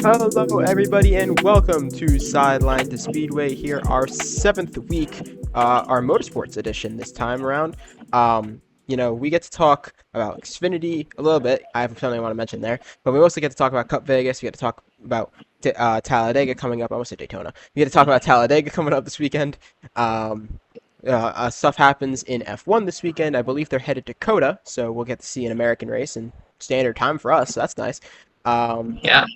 Hello, everybody, and welcome to Sideline to Speedway. Here, our seventh week, our Motorsports edition this time around. We get to talk about Xfinity a little bit. I have something I want to mention there, but we also get to talk about Cup Vegas. We get to talk about Talladega coming up. I almost said Daytona. We get to talk about Talladega coming up this weekend. Stuff happens in F1 this weekend. I believe they're headed to Dakota, so we'll get to see an American race in standard time for us. So that's nice. Yeah.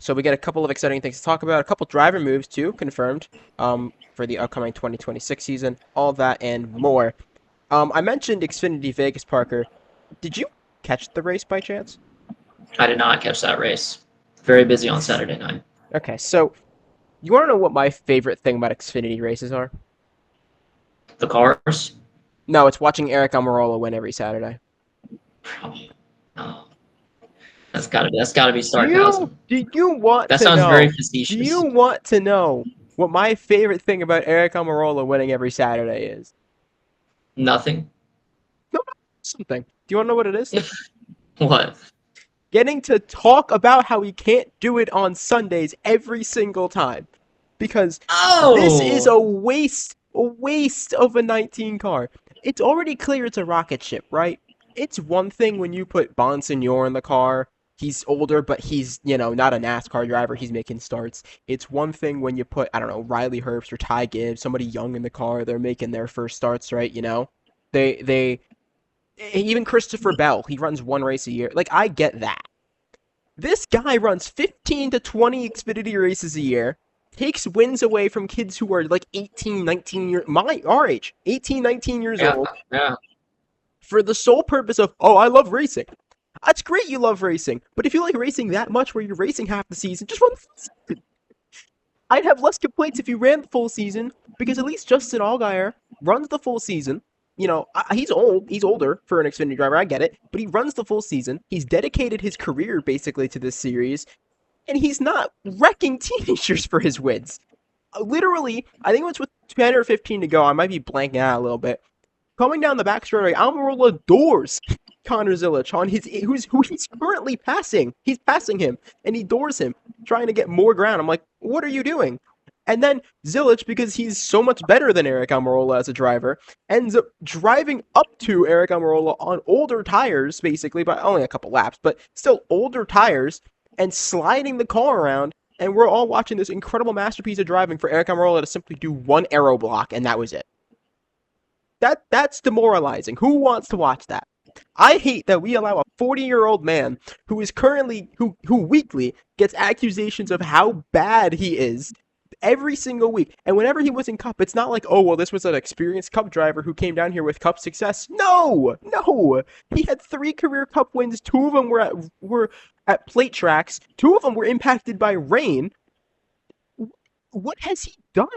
So we get a couple of exciting things to talk about, a couple driver moves too, confirmed, for the upcoming 2026 season, all that and more. I mentioned Xfinity Vegas, Parker. Did you catch the race by chance? I did not catch that race. Very busy on Saturday night. Okay, so you want to know what my favorite thing about Xfinity races are? The cars? No, it's watching Eric Almirola win every Saturday. Oh, that's gotta be sarcasm. Do you want That to sounds know? very Do facetious. you want to know what my favorite thing about Eric Almirola winning every Saturday is? Nothing. No, something. Do you want to know what it is? What? Getting to talk about how he can't do it on Sundays every single time. Because this is a waste of a 19 car. It's already clear it's a rocket ship, right? It's one thing when you put Bonsignor in the car. He's older, but he's, not a NASCAR driver. He's making starts. It's one thing when you put, I don't know, Riley Herbst or Ty Gibbs, somebody young in the car. They're making their first starts, right? They even Christopher Bell, he runs one race a year. Like, I get that. This guy runs 15 to 20 Xfinity races a year, takes wins away from kids who are like 18, 19 years, our age, 18, 19 years old, for the sole purpose of, oh, I love racing. That's great you love racing, but if you like racing that much where you're racing half the season, just run the full season. I'd have less complaints if you ran the full season, because at least Justin Allgaier runs the full season. He's older for an Xfinity driver, I get it, but he runs the full season. He's dedicated his career basically to this series, and he's not wrecking teenagers for his wins. Literally, I think it was with 10 or 15 to go, I might be blanking out a little bit. Coming down the back straightaway, Almirola doors Connor Zilisch on who he's currently passing. He's passing him, and he doors him, trying to get more ground. I'm like, what are you doing? And then Zilisch, because he's so much better than Eric Almirola as a driver, ends up driving up to Eric Almirola on older tires, basically, by only a couple laps, but still older tires, and sliding the car around, and we're all watching this incredible masterpiece of driving for Eric Almirola to simply do one aero block, and that was it. That's demoralizing. Who wants to watch that? I hate that we allow a 40-year-old man who is currently, who weekly gets accusations of how bad he is every single week. And whenever he was in Cup, it's not like, oh, well, this was an experienced Cup driver who came down here with Cup success. No. He had 3 career Cup wins. 2 of them were at plate tracks. 2 of them were impacted by rain. What has he done?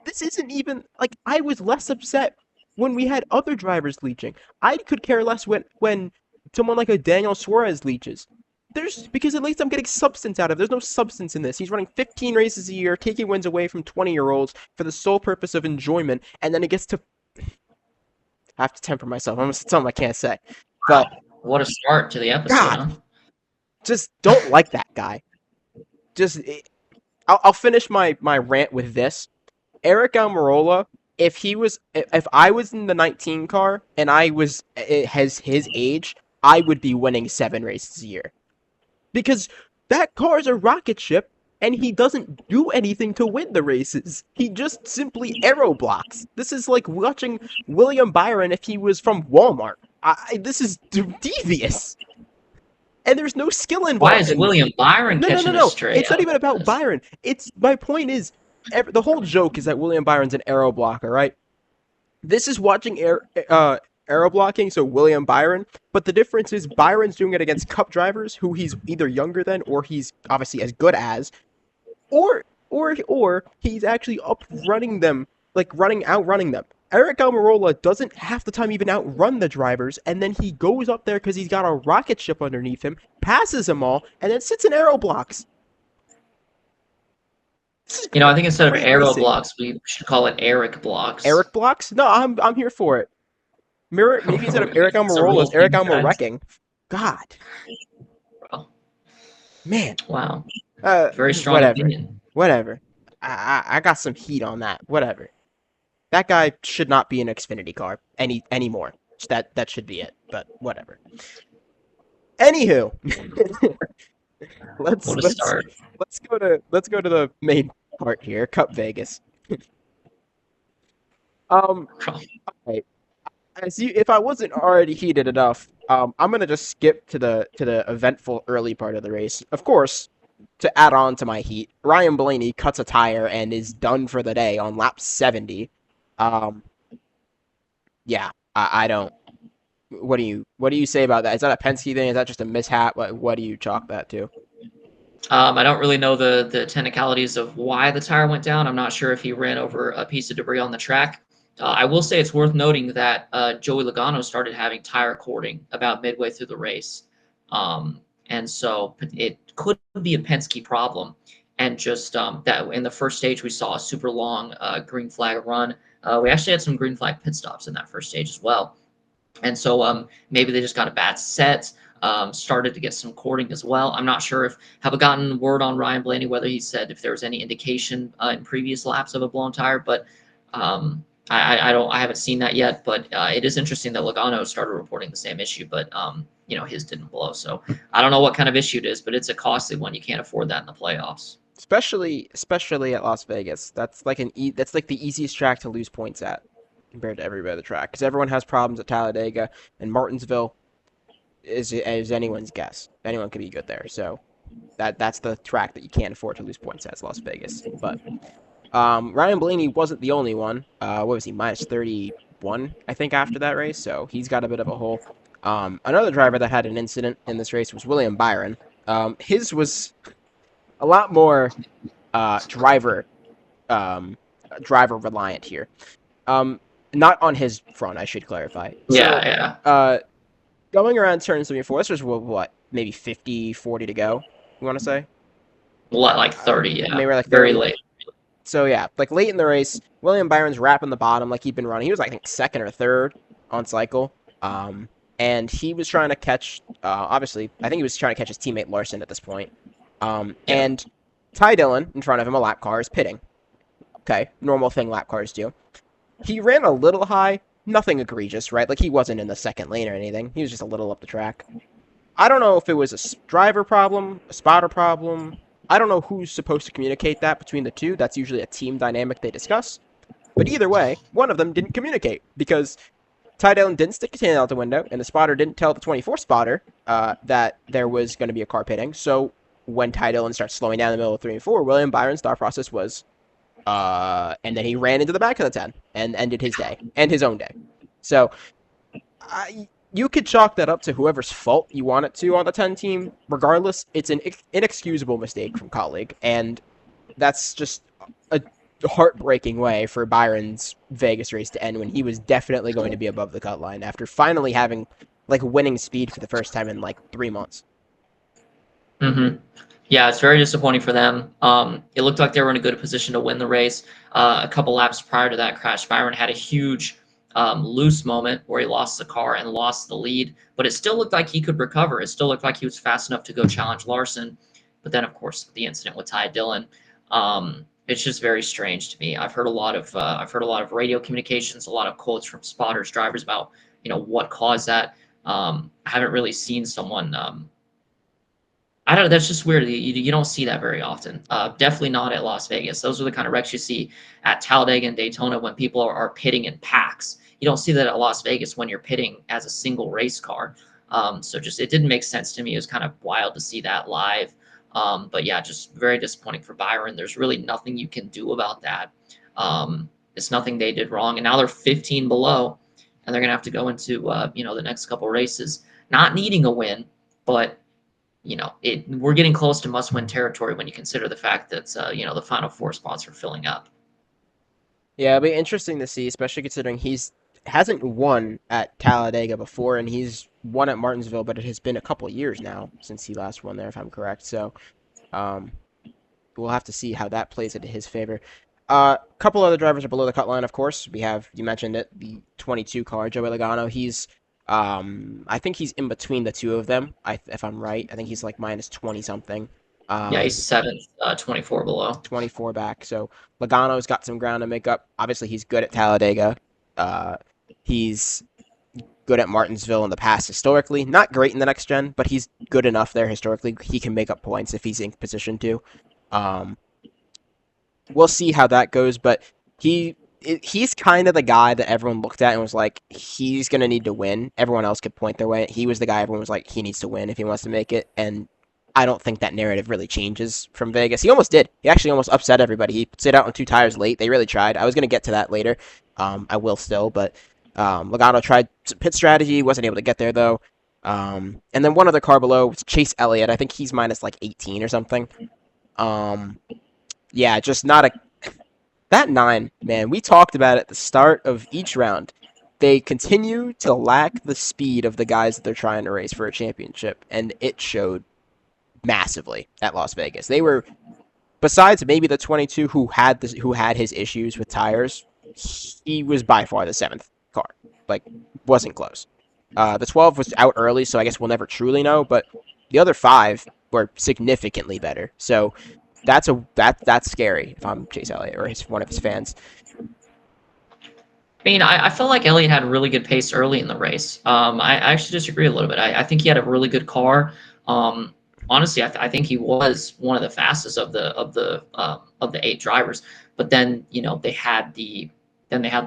This isn't even, like, I was less upset when we had other drivers leeching. I could care less when someone like a Daniel Suarez leeches. Because at least I'm getting substance out of it. There's no substance in this. He's running 15 races a year, taking wins away from 20-year-olds for the sole purpose of enjoyment, and then it gets to... I have to temper myself. I'm going to say something I can't say. But what a start to the episode, God, huh? Just don't like that guy. I'll finish my rant with this. Eric Almirola, if I was in the 19 car and I was his age, I would be winning 7 races a year. Because that car is a rocket ship, and he doesn't do anything to win the races. He just simply aero blocks. This is like watching William Byron if he was from Walmart. This is devious. And there's no skill involved. Why is William Byron catching a straight? It's not even about Byron. My point is, the whole joke is that William Byron's an aero blocker, right? This is watching aero blocking, so William Byron, but the difference is Byron's doing it against Cup drivers who he's either younger than or he's obviously as good as, or he's actually outrunning them. Eric Almirola doesn't half the time even outrun the drivers, and then he goes up there because he's got a rocket ship underneath him, passes them all, and then sits in aero blocks. I think instead of aero blocks, we should call it Eric blocks. Eric blocks? No, I'm here for it. Maybe instead of Eric Almirola, it's Eric Almirola. God. Well, Man. wow. Very strong Whatever. opinion. Whatever. I got some heat on that. Whatever. That guy should not be an Xfinity car anymore. That should be it. But whatever. Anywho, let's What a let's start. let's go to the main part here. Cup Vegas. Um, alright. If I wasn't already heated enough, I'm gonna just skip to the eventful early part of the race. Of course, to add on to my heat, Ryan Blaney cuts a tire and is done for the day on lap 70. Um, yeah, I don't. What do you say about that? Is that a Penske thing? Is that just a mishap? What do you chalk that to? I don't really know the technicalities of why the tire went down. I'm not sure if he ran over a piece of debris on the track. I will say it's worth noting that Joey Logano started having tire cording about midway through the race. And so it could be a Penske problem. And just that in the first stage, we saw a super long green flag run. We actually had some green flag pit stops in that first stage as well. And so maybe they just got a bad set, started to get some cording as well. I'm not sure if have gotten word on Ryan Blaney whether he said if there was any indication in previous laps of a blown tire, but I haven't seen that yet. But it is interesting that Logano started reporting the same issue, but his didn't blow. So I don't know what kind of issue it is, but it's a costly one. You can't afford that in the playoffs. Especially at Las Vegas. That's like the easiest track to lose points at compared to every other track because everyone has problems at Talladega and Martinsville is anyone's guess. Anyone could be good there. So that's the track that you can't afford to lose points at, is Las Vegas. But Ryan Blaney wasn't the only one. What was he? Minus 31, I think, after that race. So he's got a bit of a hole. Another driver that had an incident in this race was William Byron. His was a lot more driver reliant here. Not on his front, I should clarify. Yeah, So, yeah. going around turn 74, this was what, maybe 50, 40 to go, you want to say? Like 30, yeah. Maybe like Very 30. late. So, yeah, like late in the race, William Byron's wrapping the bottom like he'd been running. He was, I think, second or third on cycle. And he was trying to catch, obviously, I think he was trying to catch his teammate Larson at this point. Yeah. And Ty Dillon, in front of him, a lap car, is pitting. Okay, normal thing lap cars do. He ran a little high, nothing egregious, right? Like he wasn't in the second lane or anything. He was just a little up the track. I don't know if it was a driver problem, a spotter problem. I don't know who's supposed to communicate that between the two. That's usually a team dynamic they discuss. But either way, one of them didn't communicate because Ty Dillon didn't stick his hand out the window, and the spotter didn't tell the 24 spotter that there was going to be a car pitting. So when Ty Dillon starts slowing down in the middle of 3 and 4, William Byron's thought process was, and then he ran into the back of the 10 and ended his day and his own day. So you could chalk that up to whoever's fault you want it to on the 10 team. Regardless, it's an inexcusable mistake from colleague, and that's just a heartbreaking way for Byron's Vegas race to end when he was definitely going to be above the cut line after finally having like winning speed for the first time in like 3 months. Mm-hmm. Yeah, it's very disappointing for them. It looked like they were in a good position to win the race. A couple laps prior to that crash, Byron had a huge loose moment where he lost the car and lost the lead, but it still looked like he could recover. It still looked like he was fast enough to go challenge Larson. But then, of course, the incident with Ty Dillon. It's just very strange to me. I've heard a lot of radio communications, a lot of quotes from spotters, drivers about what caused that. I haven't really seen someone. I don't know. That's just weird. You don't see that very often. Definitely not at Las Vegas. Those are the kind of wrecks you see at Talladega and Daytona when people are pitting in packs. You don't see that at Las Vegas when you're pitting as a single race car. So just it didn't make sense to me. It was kind of wild to see that live. But yeah, just very disappointing for Byron. There's really nothing you can do about that. It's nothing they did wrong, and now they're 15 below, and they're gonna have to go into the next couple races not needing a win, but we're getting close to must-win territory when you consider the fact that the final four spots are filling up. Yeah, it'll be interesting to see, especially considering he's hasn't won at Talladega before, and he's won at Martinsville, but it has been a couple years now since he last won there, if I'm correct. So, um, we'll have to see how that plays into his favor. A couple other drivers are below the cut line, of course. We have, you mentioned it, the 22 car, Joey Logano. I think he's in between the two of them, if I'm right. I think he's like minus 20 something. Yeah, he's seventh, 24 below. 24 back. So Logano's got some ground to make up. Obviously, he's good at Talladega. Uh, he's good at Martinsville in the past historically. Not great in the next gen, but he's good enough there historically. He can make up points if he's in position to. Um, we'll see how that goes, but he's kind of the guy that everyone looked at and was like, he's going to need to win. Everyone else could point their way. He was the guy everyone was like, he needs to win if he wants to make it. And I don't think that narrative really changes from Vegas. He almost did. He actually almost upset everybody. He stayed out on 2 tires late. They really tried. I was going to get to that later. I will still, but Logano tried pit strategy, wasn't able to get there though. And then one other car below was Chase Elliott. I think he's minus like 18 or something. Yeah, just not a that 9, man. We talked about it at the start of each round. They continue to lack the speed of the guys that they're trying to race for a championship, and it showed massively at Las Vegas. They were, besides maybe the 22 who had his issues with tires, he was by far the 7th car. Like, wasn't close. The 12 was out early, so I guess we'll never truly know, but the other 5 were significantly better. So that's scary if I'm Chase Elliott or one of his fans. I mean, I felt like Elliott had a really good pace early in the race. I actually disagree a little bit. I think he had a really good car. Honestly, I think he was one of the fastest of the 8 drivers. But then they had the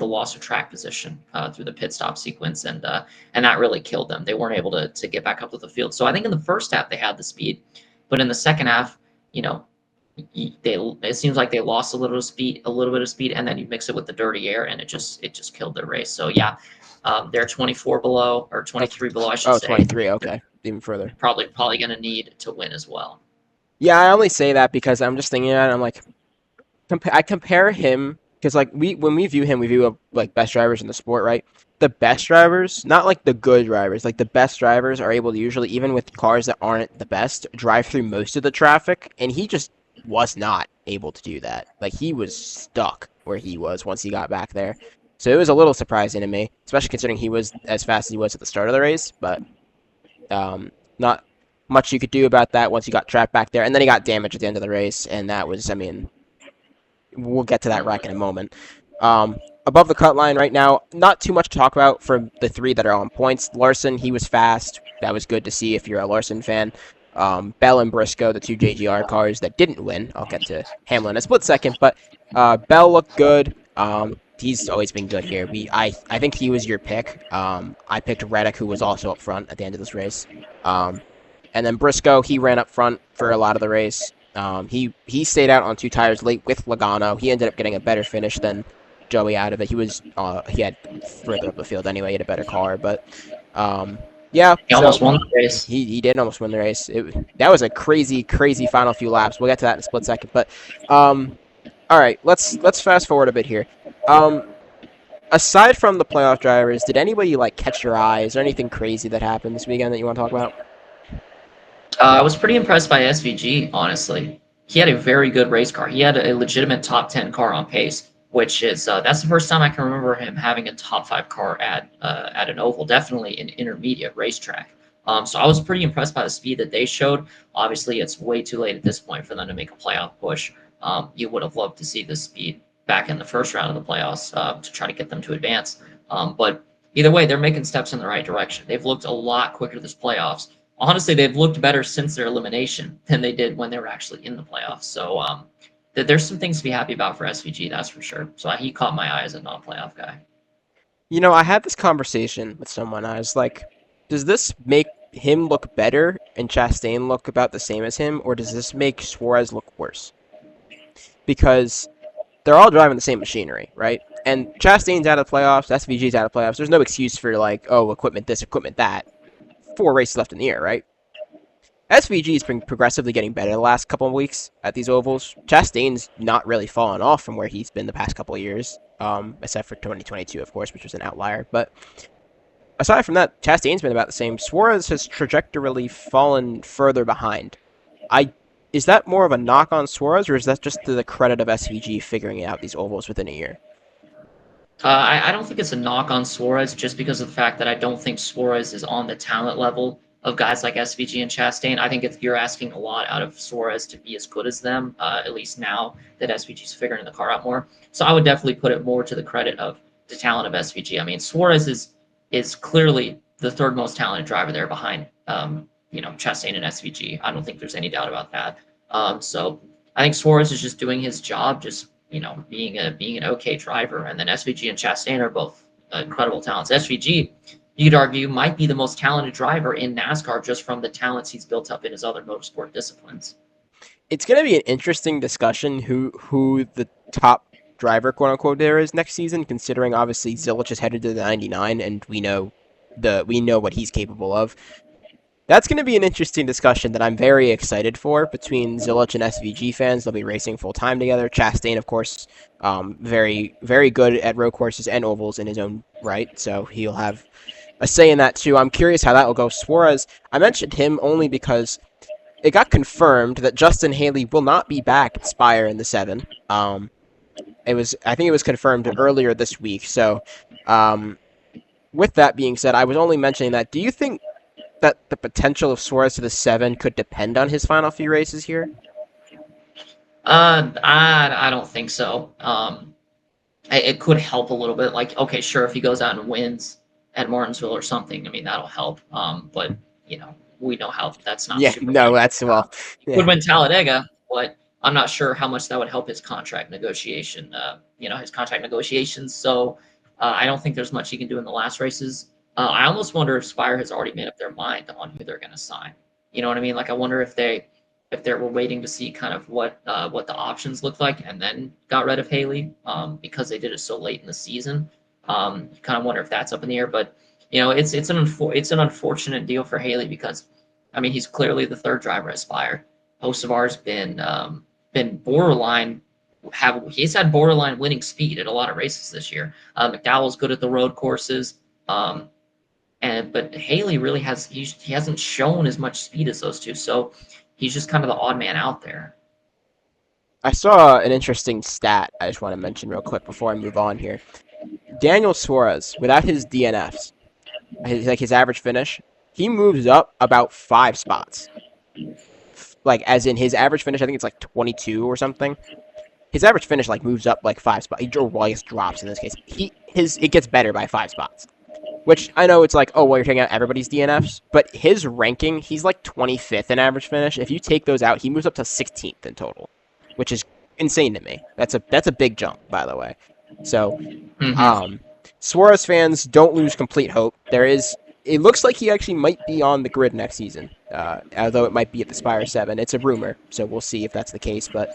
loss of track position through the pit stop sequence, and that really killed them. They weren't able to get back up to the field. So I think in the first half they had the speed, but in the second half, it seems like they lost a little bit of speed, and then you mix it with the dirty air, and it just killed their race. So yeah, they're 24 below, or 23 below, I should say. 23. Okay, even further. Probably going to need to win as well. Yeah, I only say that because I'm just thinking about it. I'm like, I compare him because like when we view him, we view like best drivers in the sport, right? The best drivers, not like the good drivers, like the best drivers are able to usually, even with cars that aren't the best, drive through most of the traffic, and he just was not able to do that. Like, he was stuck where he was once he got back there. So it was a little surprising to me, especially considering he was as fast as he was at the start of the race, but not much you could do about that once he got trapped back there. And then he got damaged at the end of the race, and that was, I mean, we'll get to that wreck in a moment. Above the cut line right now, not too much to talk about for the 3 that are on points. Larson, he was fast. That was good to see if you're a Larson fan. Bell and Briscoe, the 2 JGR cars that didn't win. I'll get to Hamlin in a split second, but Bell looked good. He's always been good here. I think he was your pick. I picked Reddick, who was also up front at the end of this race. And then Briscoe, he ran up front for a lot of the race. He stayed out on 2 tires late with Logano. He ended up getting a better finish than Joey out of it. He had further up the field anyway. He had a better car, but yeah, he almost won the race. He did almost win the race. That was a crazy final few laps. We'll get to that in a split second. But all right, let's fast forward a bit here. Aside from the playoff drivers, did anybody like catch your eye? Is there anything crazy that happened this weekend that you want to talk about? I was pretty impressed by SVG, honestly. He had a very good race car. He had a legitimate top 10 car on pace, which is that's the first time I can remember him having a top 5 car at an oval, definitely an intermediate racetrack. So I was pretty impressed by the speed that they showed. Obviously, it's way too late at this point for them to make a playoff push. You would have loved to see this speed back in the first round of the playoffs to try to get them to advance. But either way, they're making steps in the right direction. They've looked a lot quicker this playoffs. Honestly, they've looked better since their elimination than they did when they were actually in the playoffs. So there's some things to be happy about for SVG, that's for sure. So he caught my eye as a non-playoff guy. I had this conversation with someone. I was like, does this make him look better and Chastain look about the same as him, or does this make Suarez look worse? Because they're all driving the same machinery, right? And Chastain's out of the playoffs, SVG's out of the playoffs. There's no excuse for like, oh, equipment this, equipment that. 4 races left in the year, right? SVG's been progressively getting better the last couple of weeks at these ovals. Chastain's not really fallen off from where he's been the past couple of years, except for 2022, of course, which was an outlier. But aside from that, Chastain's been about the same. Suarez has trajectorily fallen further behind. Is that more of a knock on Suarez, or is that just to the credit of SVG figuring out these ovals within a year? I don't think it's a knock on Suarez just because of the fact that I don't think Suarez is on the talent level of guys like SVG and Chastain. I think you're asking a lot out of Suarez to be as good as them, at least now that SVG's figuring the car out more. So I would definitely put it more to the credit of the talent of SVG. I mean, Suarez is clearly the third most talented driver there behind, Chastain and SVG. I don't think there's any doubt about that. So I think Suarez is just doing his job, just being an okay driver, and then SVG and Chastain are both incredible talents. SVG, you could argue, might be the most talented driver in NASCAR just from the talents he's built up in his other motorsport disciplines. It's going to be an interesting discussion who the top driver, quote unquote, there is next season, considering obviously Zilich is headed to the 99, and we know what he's capable of. That's going to be an interesting discussion that I'm very excited for between Zilich and SVG fans. They'll be racing full time together. Chastain, of course, very, very good at road courses and ovals in his own right, so he'll have a say in that too. I'm curious how that will go. Suarez, I mentioned him only because it got confirmed that Justin Haley will not be back at Spire in the 7. I think it was confirmed earlier this week. So, with that being said, I was only mentioning that. Do you think that the potential of Suarez to the 7 could depend on his final few races here? I don't think so. It could help a little bit. Like, okay, sure, if he goes out and wins at Martinsville or something, I mean, that'll help. But we know how that's not. Yeah, no, that's well. He could win Talladega, but I'm not sure how much that would help his contract negotiation. His contract negotiations. So I don't think there's much he can do in the last races. I almost wonder if Spire has already made up their mind on who they're going to sign. You know what I mean? Like, I wonder if they were waiting to see kind of what the options look like and then got rid of Haley because they did it so late in the season. You kind of wonder if that's up in the air, but it's an unfortunate deal for Haley because, I mean, he's clearly the third driver at Spire. Hocevar's been borderline. He's had borderline winning speed at a lot of races this year. McDowell's good at the road courses. But Haley really he hasn't shown as much speed as those two, so he's just kind of the odd man out there. I saw an interesting stat I just want to mention real quick before I move on here. Daniel Suarez, without his DNFs, his average finish, he moves up about 5 spots. Like, as in his average finish, I think it's like 22 or something. His average finish moves up 5 spots. Well, I guess drops in this case. It gets better by 5 spots. Which I know it's you're taking out everybody's DNFs, but his ranking, he's 25th in average finish. If you take those out, he moves up to 16th in total, which is insane to me. That's a big jump, by the way. So, Suarez fans, don't lose complete hope. It looks like he actually might be on the grid next season, although it might be at the Spire 7. It's a rumor, so we'll see if that's the case. But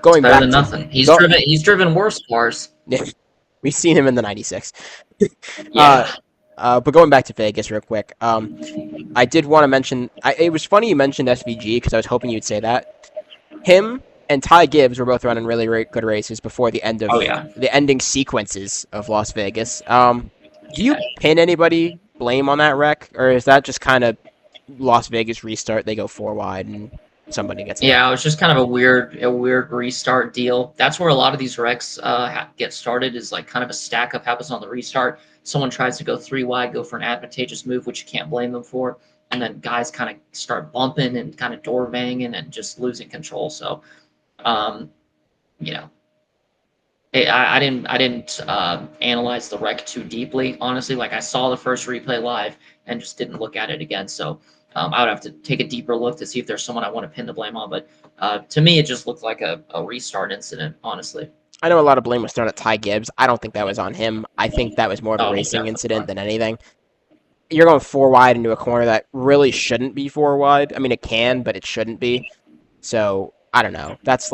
going back to nothing, he's driven worse cars. Yeah, we've seen him in the 96. Yeah. But going back to Vegas real quick, I did want to mention. It was funny you mentioned SVG because I was hoping you'd say that. Him and Ty Gibbs were both running really good races before the end of the ending sequences of Las Vegas. Do you pin anybody blame on that wreck, or is that just kind of Las Vegas restart? They go 4 wide and somebody gets it? Yeah, it was just kind of a weird restart deal. That's where a lot of these wrecks get started. Is kind of a stack up happens on the restart. Someone tries to go 3 wide, go for an advantageous move, which you can't blame them for, and then guys kind of start bumping and kind of door banging and just losing control. So, I didn't analyze the wreck too deeply, honestly. I saw the first replay live and just didn't look at it again. So I would have to take a deeper look to see if there's someone I want to pin the blame on. But to me, it just looked like a restart incident, honestly. I know a lot of blame was thrown at Ty Gibbs. I don't think that was on him. I think that was more of a racing incident than anything. You're going 4 wide into a corner that really shouldn't be 4 wide. I mean, it can, but it shouldn't be. So, I don't know. That's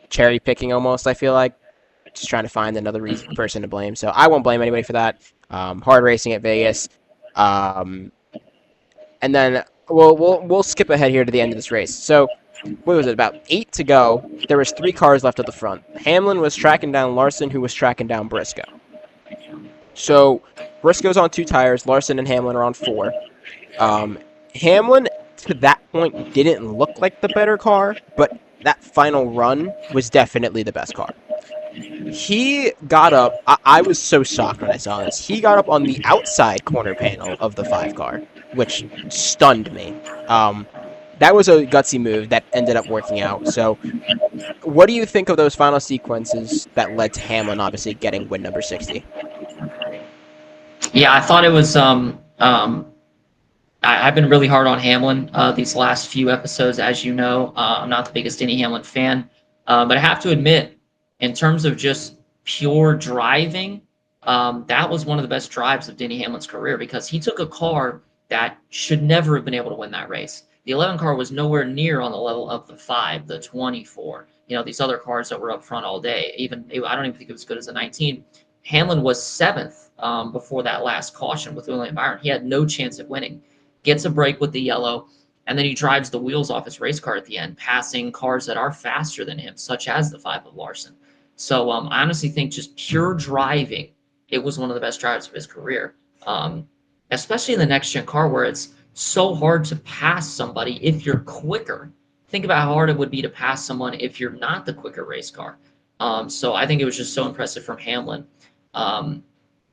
cherry picking almost, I feel like. Just trying to find another person to blame. So I won't blame anybody for that. Hard racing at Vegas. And then we'll skip ahead here to the end of this race. So what was it? About 8 to go. There was 3 cars left at the front. Hamlin was tracking down Larson, who was tracking down Briscoe. So Briscoe's on 2 tires. Larson and Hamlin are on 4. Hamlin to that point didn't look like the better car, but that final run was definitely the best car. He got up. I was so shocked when I saw this. He got up on the outside corner panel of the 5 car. which stunned me. That was a gutsy move that ended up working out. So, what do you think of those final sequences that led to Hamlin obviously getting win number 60? Yeah, I thought it was. I've been really hard on Hamlin these last few episodes, as you know. I'm not the biggest Denny Hamlin fan, but I have to admit, in terms of just pure driving, that was one of the best drives of Denny Hamlin's career because he took a car that should never have been able to win that race. The 11 car was nowhere near on the level of the 5, the 24. These other cars that were up front all day. I don't even think it was as good as the 19. Hamlin was 7th before that last caution with William Byron. He had no chance of winning. Gets a break with the yellow, and then he drives the wheels off his race car at the end, passing cars that are faster than him, such as the 5 of Larson. So I honestly think just pure driving, it was one of the best drives of his career, especially in the next-gen car where it's so hard to pass somebody if you're quicker. Think about how hard it would be to pass someone if you're not the quicker race car. So I think it was just so impressive from Hamlin.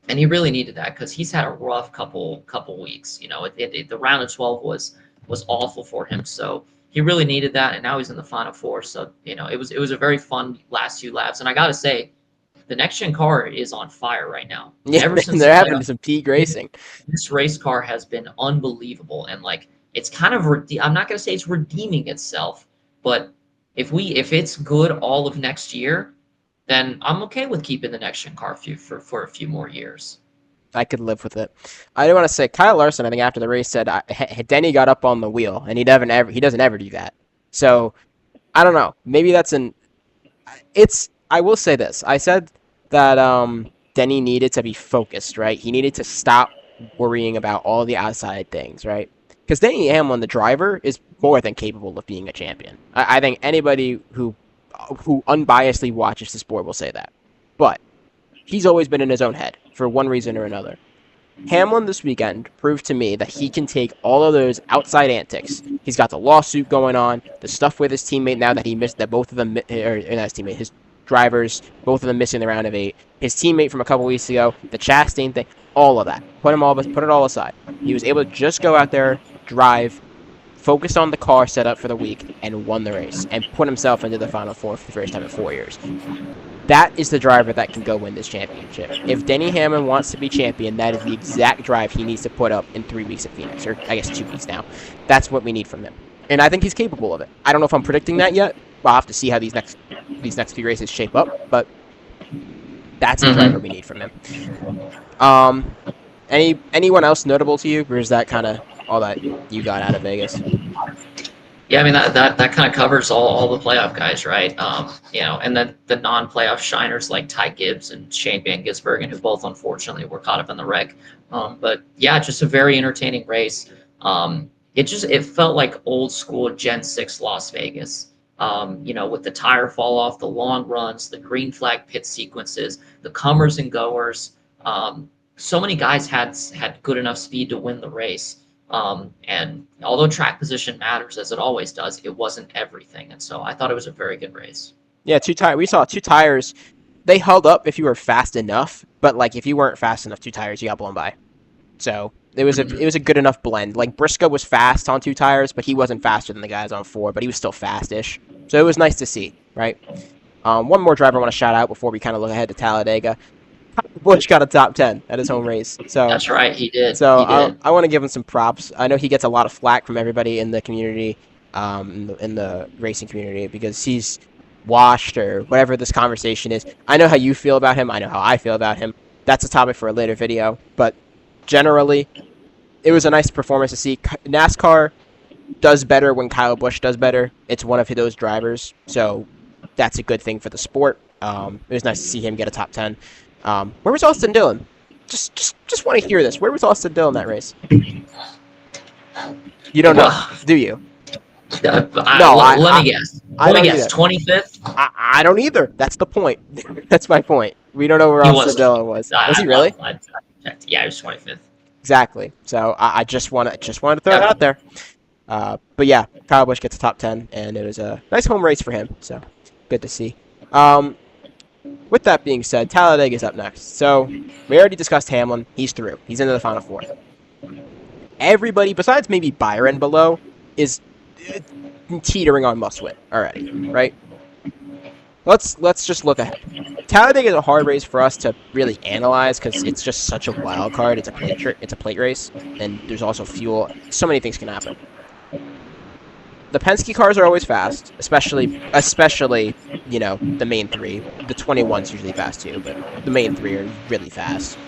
And he really needed that because he's had a rough couple weeks. The round of 12 was awful for him. So he really needed that, and now he's in the Final Four. So it was a very fun last few laps. And I got to say, the next gen car is on fire right now. Yeah, Ever since they're having some peak racing. This race car has been unbelievable, and it's kind of I'm not going to say it's redeeming itself, but if it's good all of next year, then I'm okay with keeping the next gen car for a few more years. I could live with it. I do want to say Kyle Larson, I think after the race said Denny got up on the wheel, and he doesn't ever do that. So I don't know. Maybe that's I will say this. I said that Denny needed to be focused, right? He needed to stop worrying about all the outside things, right? Because Denny Hamlin, the driver, is more than capable of being a champion. I think anybody who unbiasedly watches the sport will say that. But he's always been in his own head for one reason or another. Hamlin this weekend proved to me that he can take all of those outside antics. He's got the lawsuit going on, the stuff with his teammate now that he missed, that both of them, or not his teammate, his drivers, both of them missing the round of 8, his teammate from a couple weeks ago, the Chastain thing, all of that. Put it all aside. He was able to just go out there, drive, focused on the car set up for the week, and won the race, and put himself into the Final Four for the first time in 4 years. That is the driver that can go win this championship. If Denny Hamlin wants to be champion, that is the exact drive he needs to put up in 3 weeks at Phoenix, or I guess 2 weeks now. That's what we need from him. And I think he's capable of it. I don't know if I'm predicting that yet. I'll have to see how these next few races shape up, but that's the driver we need from him. Anyone else notable to you, or is that kind of all that you got out of Vegas? Yeah, I mean that kind of covers all the playoff guys, right? And then the non-playoff shiners like Ty Gibbs and Shane Van Gisbergen, who both unfortunately were caught up in the wreck. But yeah, just a very entertaining race. It felt like old school Gen 6 Las Vegas. With the tire fall off, the long runs, the green flag pit sequences, the comers and goers. So many guys had good enough speed to win the race. And although track position matters, as it always does, it wasn't everything. And so I thought it was a very good race. Yeah, we saw 2 tires. They held up if you were fast enough, but if you weren't fast enough, 2 tires, you got blown by. So it was a good enough blend. Briscoe was fast on 2 tires, but he wasn't faster than the guys on 4, but he was still fast-ish. So it was nice to see, right? One more driver I want to shout out before we kind of look ahead to Talladega. Busch got a top 10 at his home race. So that's right, he did. So I want to give him some props. I know he gets a lot of flack from everybody in the community, in the racing community, because he's washed or whatever this conversation is. I know how you feel about him. I know how I feel about him. That's a topic for a later video. But generally, it was a nice performance to see. NASCAR does better when Kyle Busch does better. It's one of those drivers, so that's a good thing for the sport. It was nice to see him get a top 10. Where was Austin Dillon? Just want to hear this. Where was Austin Dillon that race? You don't know, do you? Let me guess. Let me guess. 25th? I don't either. That's the point. That's my point. We don't know where Austin Dillon was. Was he really? Yeah, he was 25th. Exactly. So I just wanted to throw it out there. But yeah, Kyle Busch gets a top 10, and it was a nice home race for him. So good to see. With that being said, Talladega is up next. So we already discussed Hamlin. He's through. He's into the Final Four. everybody besides maybe Byron below is teetering on must win already, right? Let's just look ahead. Talladega is a hard race for us to really analyze because it's just such a wild card. It's a plate race, and there's also fuel. So many things can happen. The Penske cars are always fast, especially the main three. The 21's usually fast too, but the main three are really fast.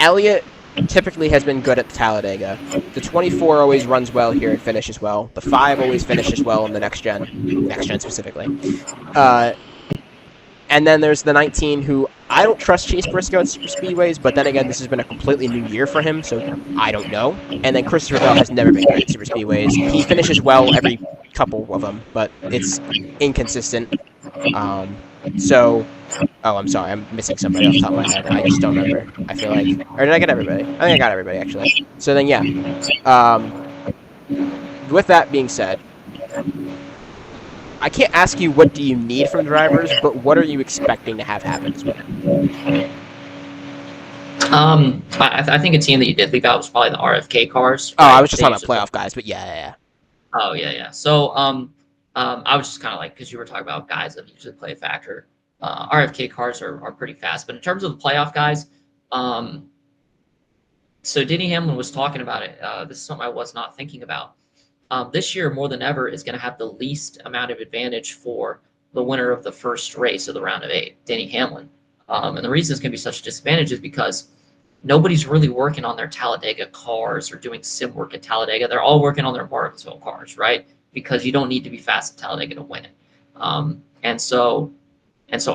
Elliott typically has been good at the Talladega. The 24 always runs well here and finishes well. The 5 always finishes well in the next gen specifically. And then there's the 19, who I don't trust Chase Briscoe at super speedways, but then again, this has been a completely new year for him, so I don't know. And then Christopher Bell has never been great at super speedways. He finishes well every couple of them, but it's inconsistent. Oh, I'm sorry, I'm missing somebody off the top of my head. I just don't remember. I feel like, or did I get everybody? I think I got everybody actually. So then, yeah. With that being said, I can't ask you what do you need from drivers, but what are you expecting to have happen this weekend? I think a team that you did leave out was probably the RFK cars. Right? Oh, I was just talking about playoff guys, but yeah. Oh, yeah. So, I was just kind of like, because you were talking about guys that usually play a factor. RFK cars are pretty fast, but in terms of the playoff guys, so Denny Hamlin was talking about it. This is something I was not thinking about. This year, more than ever, is going to have the least amount of advantage for the winner of the first race of the round of 8, Denny Hamlin. And the reason it's going to be such a disadvantage is because nobody's really working on their Talladega cars or doing sim work at Talladega. They're all working on their Martinsville cars, right? Because you don't need to be fast at Talladega to win it. And so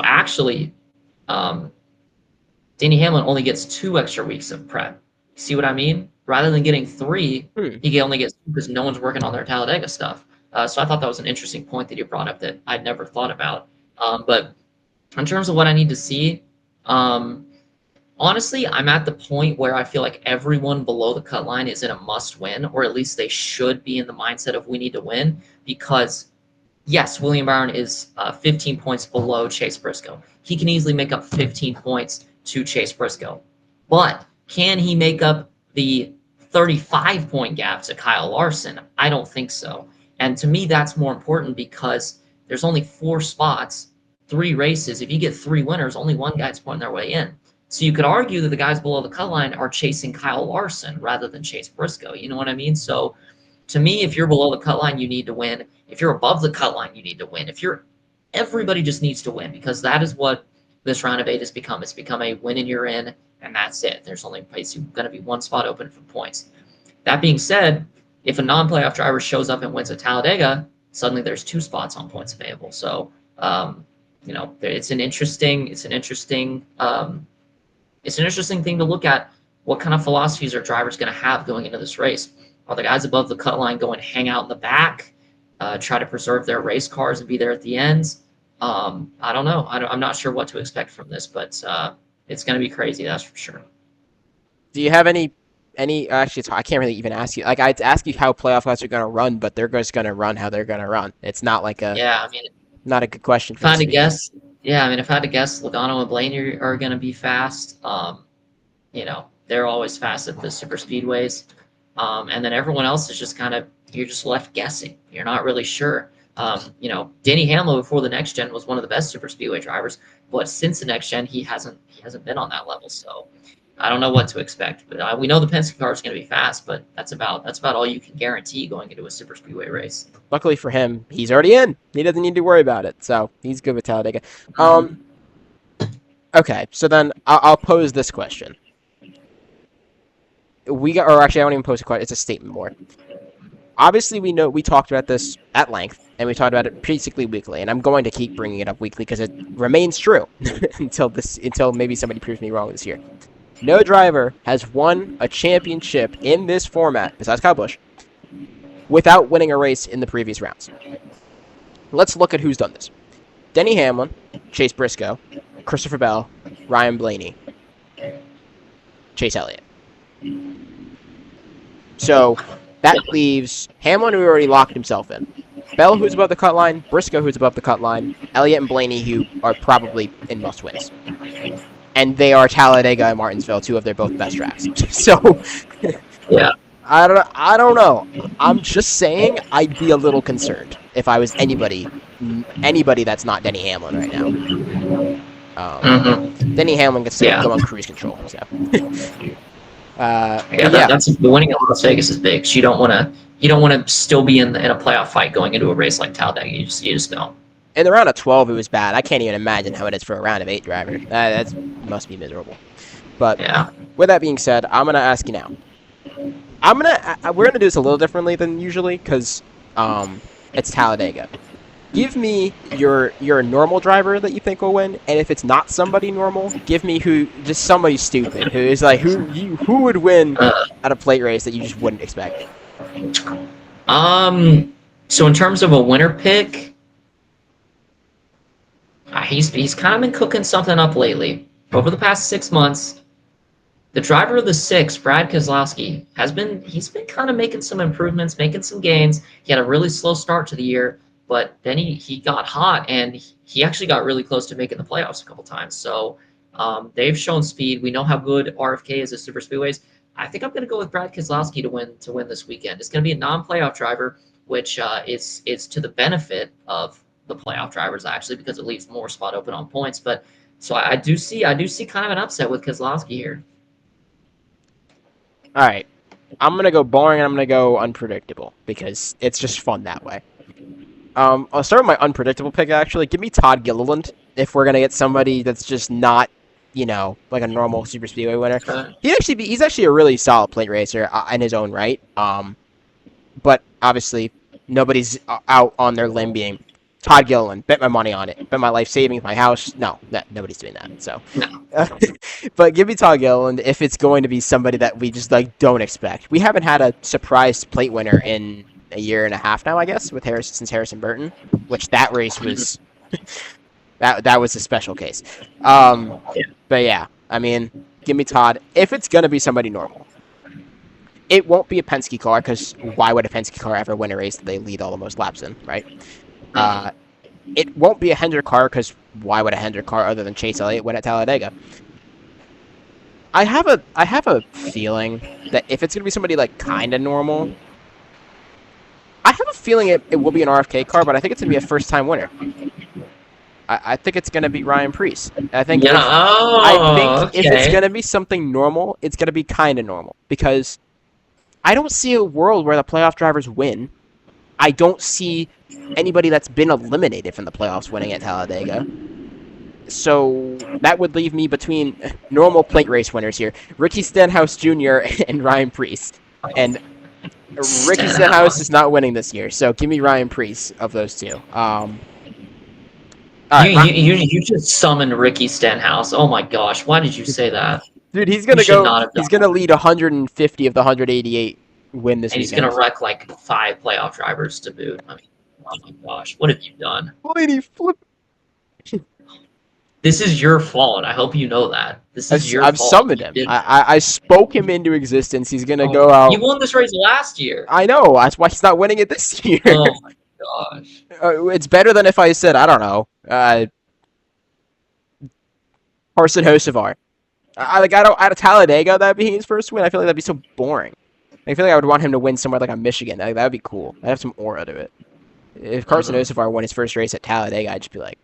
actually, Denny Hamlin only gets 2 extra weeks of prep. See what I mean? Rather than getting 3, he only gets 2 because no one's working on their Talladega stuff. So I thought that was an interesting point that you brought up that I'd never thought about. But in terms of what I need to see, honestly, I'm at the point where I feel like everyone below the cut line is in a must-win, or at least they should be in the mindset of we need to win, because yes, William Byron is 15 points below Chase Briscoe. He can easily make up 15 points to Chase Briscoe. But can he make up the 35-point gap to Kyle Larson? I don't think so. And to me, that's more important because there's only 4 spots, 3 races. If you get 3 winners, only 1 guy's pointing their way in. So you could argue that the guys below the cut line are chasing Kyle Larson rather than Chase Briscoe. You know what I mean? So to me, if you're below the cut line, you need to win. If you're above the cut line, you need to win. Everybody just needs to win, because that is what this round of 8 has become. It's become a win and you're in, and that's it. There's only going to be 1 spot open for points. That being said, if a non-playoff driver shows up and wins at Talladega, suddenly there's 2 spots on points available. So, it's an interesting thing to look at. What kind of philosophies are drivers going to have going into this race? Are the guys above the cut line going to hang out in the back, try to preserve their race cars and be there at the ends? I don't know. I'm not sure what to expect from this, but it's going to be crazy, that's for sure. Do you have any? Actually, I can't really even ask you. Like, I'd ask you how playoff guys are going to run, but they're just going to run how they're going to run. It's not like not a good question. If I had to guess, Logano and Blaney are going to be fast. They're always fast at the super speedways. And then everyone else is just you're just left guessing. You're not really sure. Denny Hamlin before the next gen was one of the best super speedway drivers, but since the next gen, he hasn't been on that level. So I don't know what to expect. But we know the Penske car is going to be fast, but that's about all you can guarantee going into a super speedway race. Luckily for him, he's already in. He doesn't need to worry about it, so he's good with Talladega. Okay, so then I'll pose this question. I won't even pose a question. It's a statement more. Obviously, we talked about this at length, and we talked about it basically weekly, and I'm going to keep bringing it up weekly because it remains true until maybe somebody proves me wrong this year. No driver has won a championship in this format, besides Kyle Busch, without winning a race in the previous rounds. Let's look at who's done this. Denny Hamlin, Chase Briscoe, Christopher Bell, Ryan Blaney, Chase Elliott. So that leaves Hamlin, who already locked himself in, Bell, who's above the cut line, Briscoe, who's above the cut line, Elliott and Blaney, who are probably in must-wins. And they are Talladega and Martinsville, 2 of their both best tracks. So, yeah. I don't know. I'm just saying I'd be a little concerned if I was anybody that's not Denny Hamlin right now. Mm-hmm. Denny Hamlin gets to Yeah. go on cruise control. So, Yeah, but yeah, that's the winning at Las Vegas is big. So you don't want to still be in a playoff fight going into a race like Talladega. You just don't. in the round of 12 it was bad. I can't even imagine how it is for a round of 8 driver. That must be miserable. But Yeah. with that being said, I'm gonna ask you now. We're gonna do this a little differently than usually because it's Talladega. Give me your normal driver that you think will win, and if it's not somebody normal, give me just somebody stupid who is like who would win at a plate race that you just wouldn't expect. So in terms of a winner pick, he's kind of been cooking something up lately. Over the past 6 months, the driver of the 6, Brad Keselowski, he's been kind of making some improvements, making some gains. He had a really slow start to the year, but then he got hot and he actually got really close to making the playoffs a couple times. So they've shown speed. We know how good RFK is at super speedways. I think I'm going to go with Brad Keselowski to win this weekend. It's going to be a non-playoff driver, which is to the benefit of the playoff drivers actually because it leaves more spot open on points. But so I do see kind of an upset with Keselowski here. All right, I'm gonna go boring and I'm gonna go unpredictable because it's just fun that way. I'll start with my unpredictable pick actually. Give me Todd Gilliland if we're gonna get somebody that's just not, like a normal super speedway winner. He's actually a really solid plate racer in his own right. But obviously nobody's out on their limb being Todd Gilliland. Bet my money on it. Bet my life savings, my house. No, nobody's doing that. So, but give me Todd Gilliland if it's going to be somebody that we just like don't expect. We haven't had a surprise plate winner in a year and a half now, I guess, since Harrison Burton, which that race was that was a special case. But yeah, I mean, give me Todd if it's gonna be somebody normal. It won't be a Penske car because why would a Penske car ever win a race that they lead all the most laps in, right? It won't be a Hendrick car because why would a Hendrick car other than Chase Elliott win at Talladega? I have a feeling that if it's gonna be somebody like kind of normal, I have a feeling it will be an RFK car, but I think it's gonna be a first time winner. I think it's gonna be Ryan Preece. I think if it's gonna be something normal, it's gonna be kind of normal because I don't see a world where the playoff drivers win. I don't see anybody that's been eliminated from the playoffs winning at Talladega. So that would leave me between normal plate race winners here. Ricky Stenhouse Jr. and Ryan Preece. And Ricky Stenhouse is not winning this year, so give me Ryan Preece of those two. You just summoned Ricky Stenhouse. Oh my gosh, why did you say that? Dude, he's gonna lead 150 of the 188 win this weekend. He's gonna wreck like 5 playoff drivers to boot. I mean, oh my gosh, what have you done? Lady flip. This is your fault. I hope you know that. This is your fault. I've summoned him. I spoke him into existence. He's gonna go out. He won this race last year. I know. That's why he's not winning it this year. Oh my gosh. It's better than if I said, I don't know, Carson Hocevar. Out of Talladega, that'd be his first win. I feel like that'd be so boring. I feel like I would want him to win somewhere like a Michigan. That would be cool. That'd have some aura to it. If Carson Hocevar won his first race at Talladega, I'd just be like,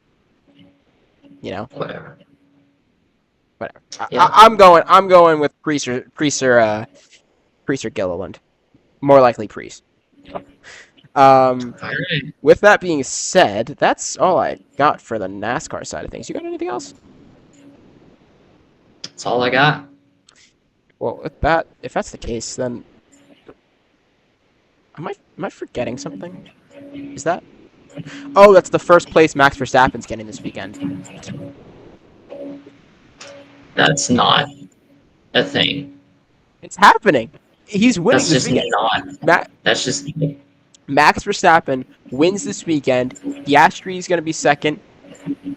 whatever. Yeah. I'm going with Preece or Gilliland. More likely Preece. With that being said, that's all I got for the NASCAR side of things. You got anything else? That's all I got. Well, if that's the case, then am I forgetting something? Is that? Oh, that's the first place Max Verstappen's getting this weekend. That's not a thing. It's happening. He's winning That's this just weekend. not. That's just. Max Verstappen wins this weekend. Piastri is going to be second.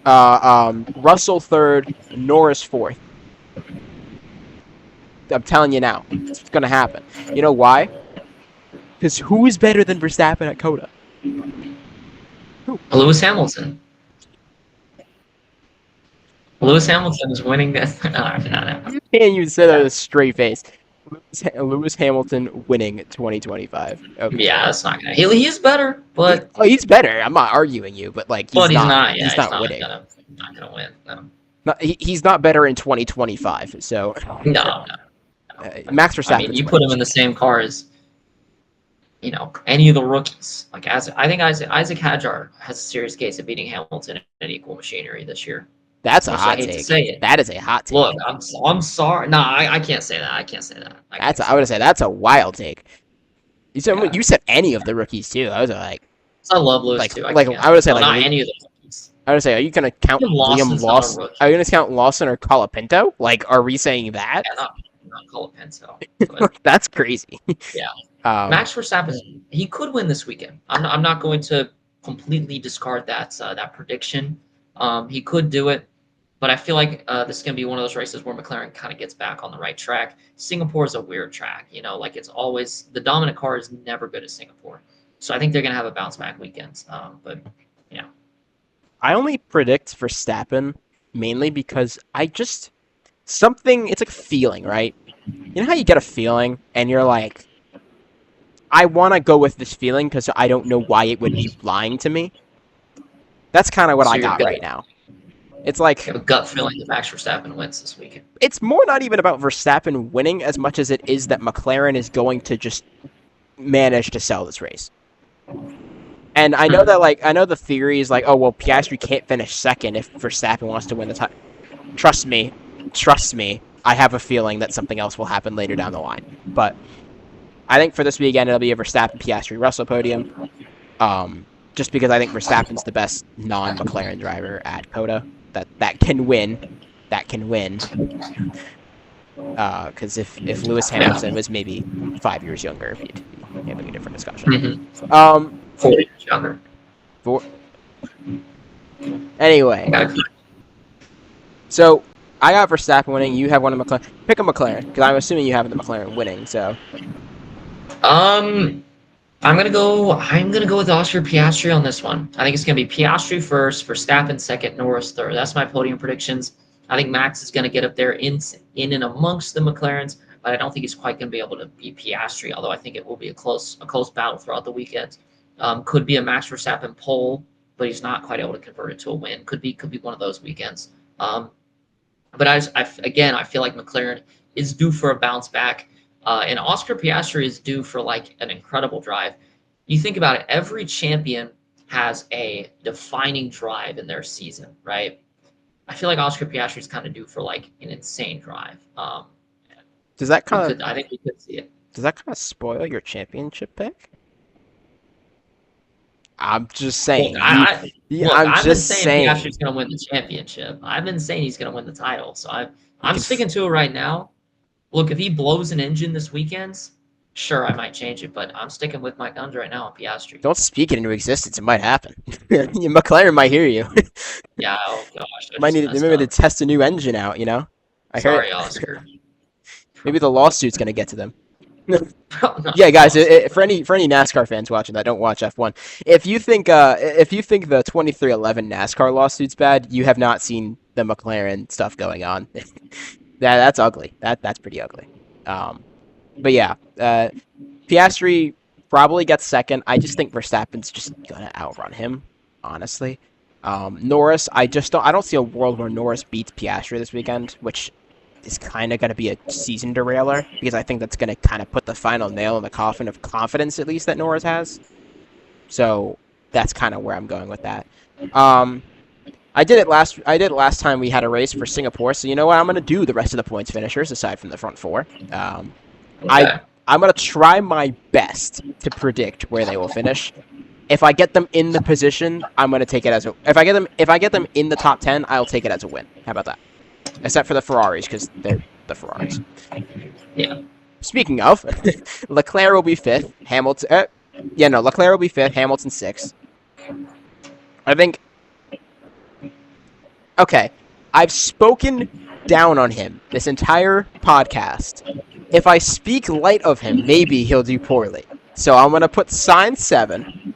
Russell third. Norris fourth. I'm telling you now, it's going to happen. You know why? Because who is better than Verstappen at COTA? Who? Lewis Hamilton. Lewis Hamilton is winning this. No. You can't even say that with a straight face. Lewis Hamilton winning 2025. Okay. Yeah, that's not gonna. He's better, but He's better. I'm not arguing you, but like he's not. Yeah, he's he's not winning. not gonna win. No, He's not better in 2025. So no. Max I mean, Verstappen's you put winning. him in the same car as any of the rookies. Like I think Isaac Hadjar has a serious case of beating Hamilton in equal machinery this year. That's As a much as I hot hate to take. say it. That is a hot take. Look, I'm sorry. No, I can't say that. I can't say that. I would say that's a wild take. You said any of the rookies too. I was like, I love Lewis like too. I would say no, like not any of the rookies. I would say, are you gonna count Liam Lawson's not a Lawson? rookie. Are you gonna count Lawson or Colapinto? Like, are we saying that? Yeah, not Colapinto. But That's crazy. yeah. Max Verstappen, he could win this weekend. I'm not going to completely discard that prediction. He could do it, but I feel like this is going to be one of those races where McLaren kind of gets back on the right track. Singapore is a weird track, like it's always the dominant car is never good at Singapore. So I think they're going to have a bounce back weekend. But yeah, I only predict Verstappen mainly because it's like a feeling, right? You know how you get a feeling and you're like, I want to go with this feeling because I don't know why it would be lying to me. That's kind of what I got right now. It's like I have a gut feeling that Max Verstappen wins this weekend. It's more not even about Verstappen winning as much as it is that McLaren is going to just manage to sell this race. And I know that I know the theory is like, oh well, Piastri can't finish second if Verstappen wants to win the title. Trust me, I have a feeling that something else will happen later down the line. But I think for this weekend it'll be a Verstappen, Piastri, Russell podium. Just because I think Verstappen's the best non-McLaren driver at COTA that can win. Because if Lewis Hamilton was maybe 5 years younger, we'd be having a different discussion. Mm-hmm. 4 years younger. Anyway, so I got Verstappen winning. You have one of McLaren. Pick a McLaren because I'm assuming you have the McLaren winning. So, I'm gonna go with Oscar Piastri on this one. I think it's gonna be Piastri first, Verstappen second, Norris third. That's my podium predictions. I think Max is gonna get up there in and amongst the McLarens, but I don't think he's quite gonna be able to beat Piastri. Although I think it will be a close battle throughout the weekend. Could be a Max Verstappen pole, but he's not quite able to convert it to a win. Could be one of those weekends. But I feel like McLaren is due for a bounce back. And Oscar Piastri is due for an incredible drive. You think about it, every champion has a defining drive in their season, right? I feel like Oscar Piastri is kind of due for an insane drive. Does that kind of? I think we could see it. Does that kind of spoil your championship pick? I'm just saying. I've been saying saying Piastri's going to win the championship. I've been saying he's going to win the title. So I'm sticking to it right now. Look, if he blows an engine this weekend, sure, I might change it, but I'm sticking with my guns right now on Piastri. Don't speak it into existence. It might happen. McLaren might hear you. Yeah, oh gosh. They maybe to test a new engine out, Sorry, Oscar. Maybe the lawsuit's going to get to them. No, yeah, guys, for any NASCAR fans watching that don't watch F1, if you think the 2311 NASCAR lawsuit's bad, you have not seen the McLaren stuff going on. That's ugly. That's pretty ugly. But yeah, Piastri probably gets second. I just think Verstappen's just gonna outrun him, honestly. Norris, I don't see a world where Norris beats Piastri this weekend, which is kind of going to be a season derailer, because I think that's going to kind of put the final nail in the coffin of confidence, at least, that Norris has. So that's kind of where I'm going with that. I did it last time we had a race for Singapore, so you know what? I'm going to do the rest of the points finishers, aside from the front four. Okay. I'm going to try my best to predict where they will finish. If I get them in the position, I'm going to take it as a... If I get them in the top 10, I'll take it as a win. How about that? Except for the Ferraris, because they're the Ferraris. Yeah. Speaking of, Leclerc will be 5th. Leclerc will be 5th. Hamilton 6th. I think... Okay. I've spoken down on him this entire podcast. If I speak light of him, maybe he'll do poorly. So I'm going to put Sainz 7.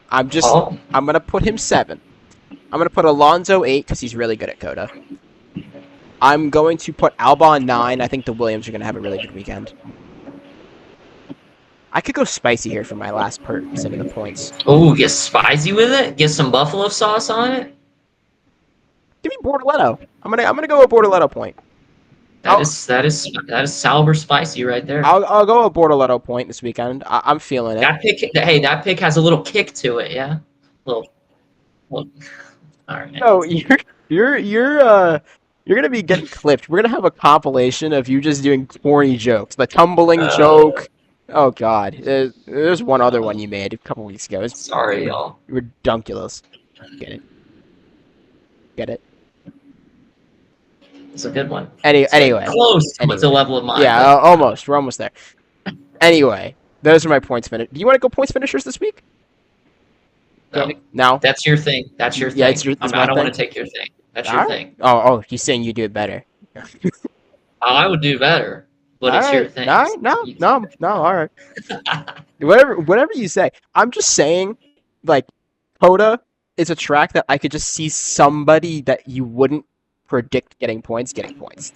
I'm going to put him 7. I'm going to put Alonso 8, because he's really good at COTA. I'm going to put Albon 9. I think the Williams are going to have a really good weekend. I could go spicy here for my last person in the points. Oh, get spicy with it? Get some buffalo sauce on it? Give me Bortoletto. I'm gonna go a Bortoletto point. That is Salber spicy right there. I'll go a Bortoletto point this weekend. I'm feeling it. That pick has a little kick to it, yeah. Little. All right. No, you're gonna be getting clipped. We're gonna have a compilation of you just doing corny jokes, the tumbling joke. Oh God, there's one other one you made a couple weeks ago. Sorry, y'all. Redunculous. Get it? It's a good one. Anyway, close to the level of mine. Yeah, almost. We're almost there. Anyway, those are my points finish. Do you want to go points finishers this week? No. That's your thing. That's your thing. Yeah, I don't want to take your thing. That's your thing. Oh, he's saying you do it better. I would do better, but it's your thing. No. All right. Whatever you say. I'm just saying, like, Coda is a track that I could just see somebody that you wouldn't predict getting points,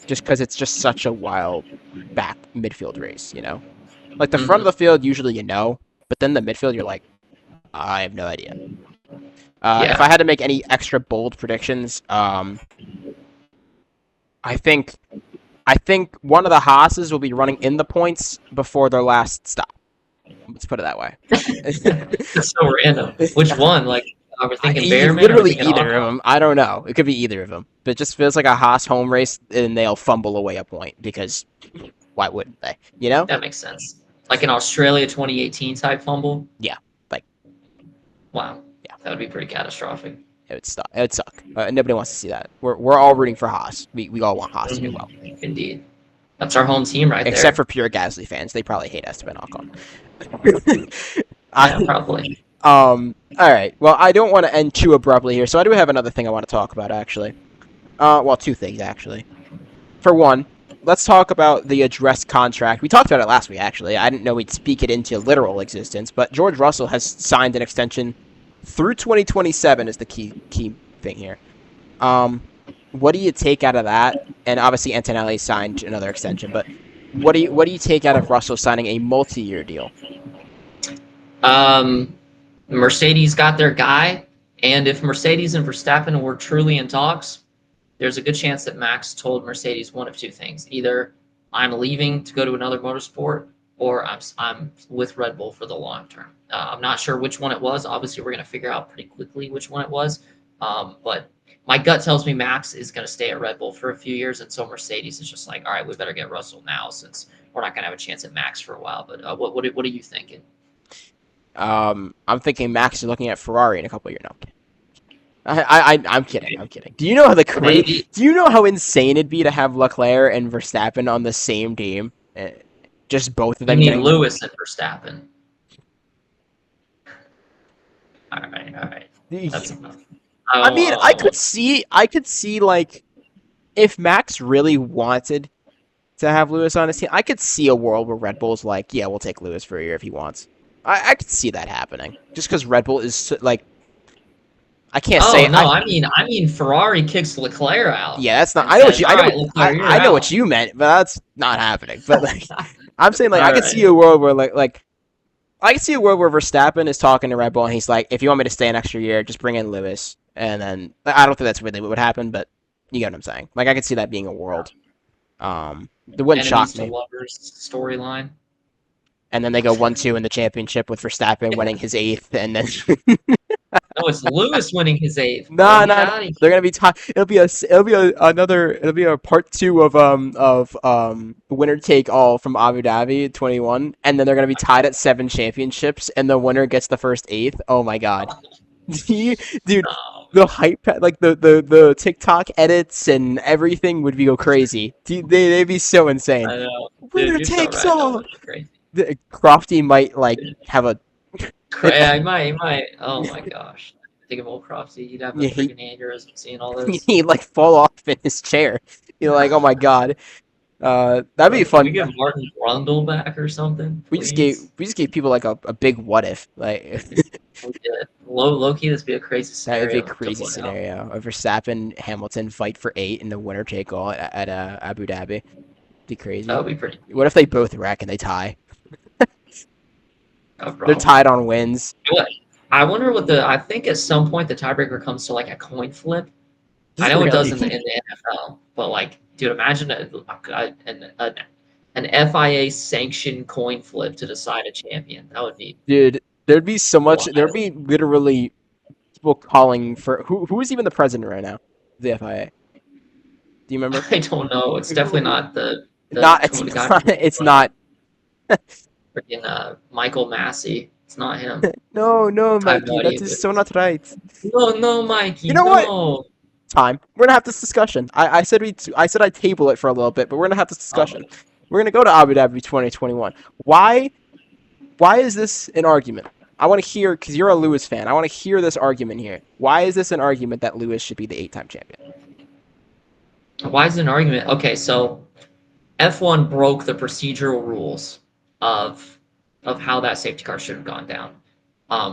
just because it's just such a wild back midfield race, you know? Like, the front of the field, usually you know, but then the midfield, you're like, I have no idea. If I had to make any extra bold predictions, I think one of the Haas's will be running in the points before their last stop. Let's put it that way. That's so random. Which one? Like, we're thinking Bearman? Literally either of them. I don't know. It could be either of them. But it just feels like a Haas home race, and they'll fumble away a point, because why wouldn't they? You know? That makes sense. Like an Australia 2018 type fumble? Yeah. Wow. Yeah. That would be pretty catastrophic. It would suck. Nobody wants to see that. We're all rooting for Haas. We all want Haas to do well. Indeed. That's our home team right there. Except for pure Gasly fans. They probably hate Esteban Ocon. Yeah, probably. All right. Well, I don't want to end too abruptly here, so I do have another thing I want to talk about, actually. Well, two things, actually. For one, let's talk about the address contract. We talked about it last week, actually. I didn't know we'd speak it into literal existence, but George Russell has signed an extension through 2027 is the key thing here. What do you take out of that? And obviously Antonelli signed another extension, but what do you take out of Russell signing a multi-year deal? Mercedes got their guy, and if Mercedes and Verstappen were truly in talks, there's a good chance that Max told Mercedes one of two things: either I'm leaving to go to another motorsport, or I'm with Red Bull for the long term. I'm not sure which one it was. Obviously, we're going to figure out pretty quickly which one it was. But my gut tells me Max is going to stay at Red Bull for a few years, and so Mercedes is just like, all right, we better get Russell now since we're not going to have a chance at Max for a while. But what are you thinking? I'm thinking Max is looking at Ferrari in a couple of years now. I'm kidding. Do you know how insane it'd be to have Leclerc and Verstappen on the same team? Just both of them. You mean Lewis and Verstappen? All right. That's enough. I mean, I could see like, if Max really wanted to have Lewis on his team, I could see a world where Red Bull's like, yeah, we'll take Lewis for a year if he wants. I could see that happening, just because Red Bull is like, I can't say. No, I mean Ferrari kicks Leclerc out. Yeah, that's not. I know what you meant, but that's not happening. But like, I'm saying, like, I could see a world where I can see a world where Verstappen is talking to Red Bull and he's like, if you want me to stay an extra year, just bring in Lewis. And then I don't think that's really what would happen, but you get what I'm saying. Like, I could see that being a world. It wouldn't shock me. Lovers storyline. And then they go 1-2 in the championship with Verstappen winning his 8th, and then no, it's Lewis winning his 8th. No, they're gonna be tied. It'll be a part 2 of winner take all from Abu Dhabi 21, and then they're gonna be tied at 7 championships, and the winner gets the first 8th. Oh my god, dude, the hype, like the TikTok edits and everything would go crazy. They'd be so insane. I know. Winner takes all. Crazy. Crofty might like have a. Yeah, he might. Oh my gosh. Think of old Crofty. He'd have a freaking aneurysm seeing all this. He'd like fall off in his chair. You're like, oh my god. That'd be fun. Can we get Martin Brundle back or something? We just gave people like a big what if. Like Low key, this would be a crazy That would be a scenario to crazy play out. scenario. A Verstappen Hamilton fight for 8 in the winner take all at Abu Dhabi. Be That crazy. would be pretty What if they both wreck and they tie? tough, They're bro. tied on wins. I wonder what I think at some point the tiebreaker comes to like a coin flip. I know it does Really? in the NFL, but like, dude, imagine an FIA sanctioned coin flip to decide a champion. That would be Dude, there'd be so much. There'd wild. be literally people calling for who is even the president right now? The FIA. Do you remember? I don't know. It's definitely not Not. It's the guy not. from It's not. freaking Michael Massey. It's not him. No, I have no Mikey. That idea is who it so is. not right. No, You Mikey, know what? no. Time. We're gonna have this discussion. I said I'd table it for a little bit, but we're gonna have this discussion. Oh, We're gonna go to Abu Dhabi 2021. Why is this an argument? I want to hear, because you're a Lewis fan. I want to hear this argument here. Why is this an argument that Lewis should be the 8-time champion? why is it an argument? Okay, so F1 broke the procedural rules of how that safety car should have gone down.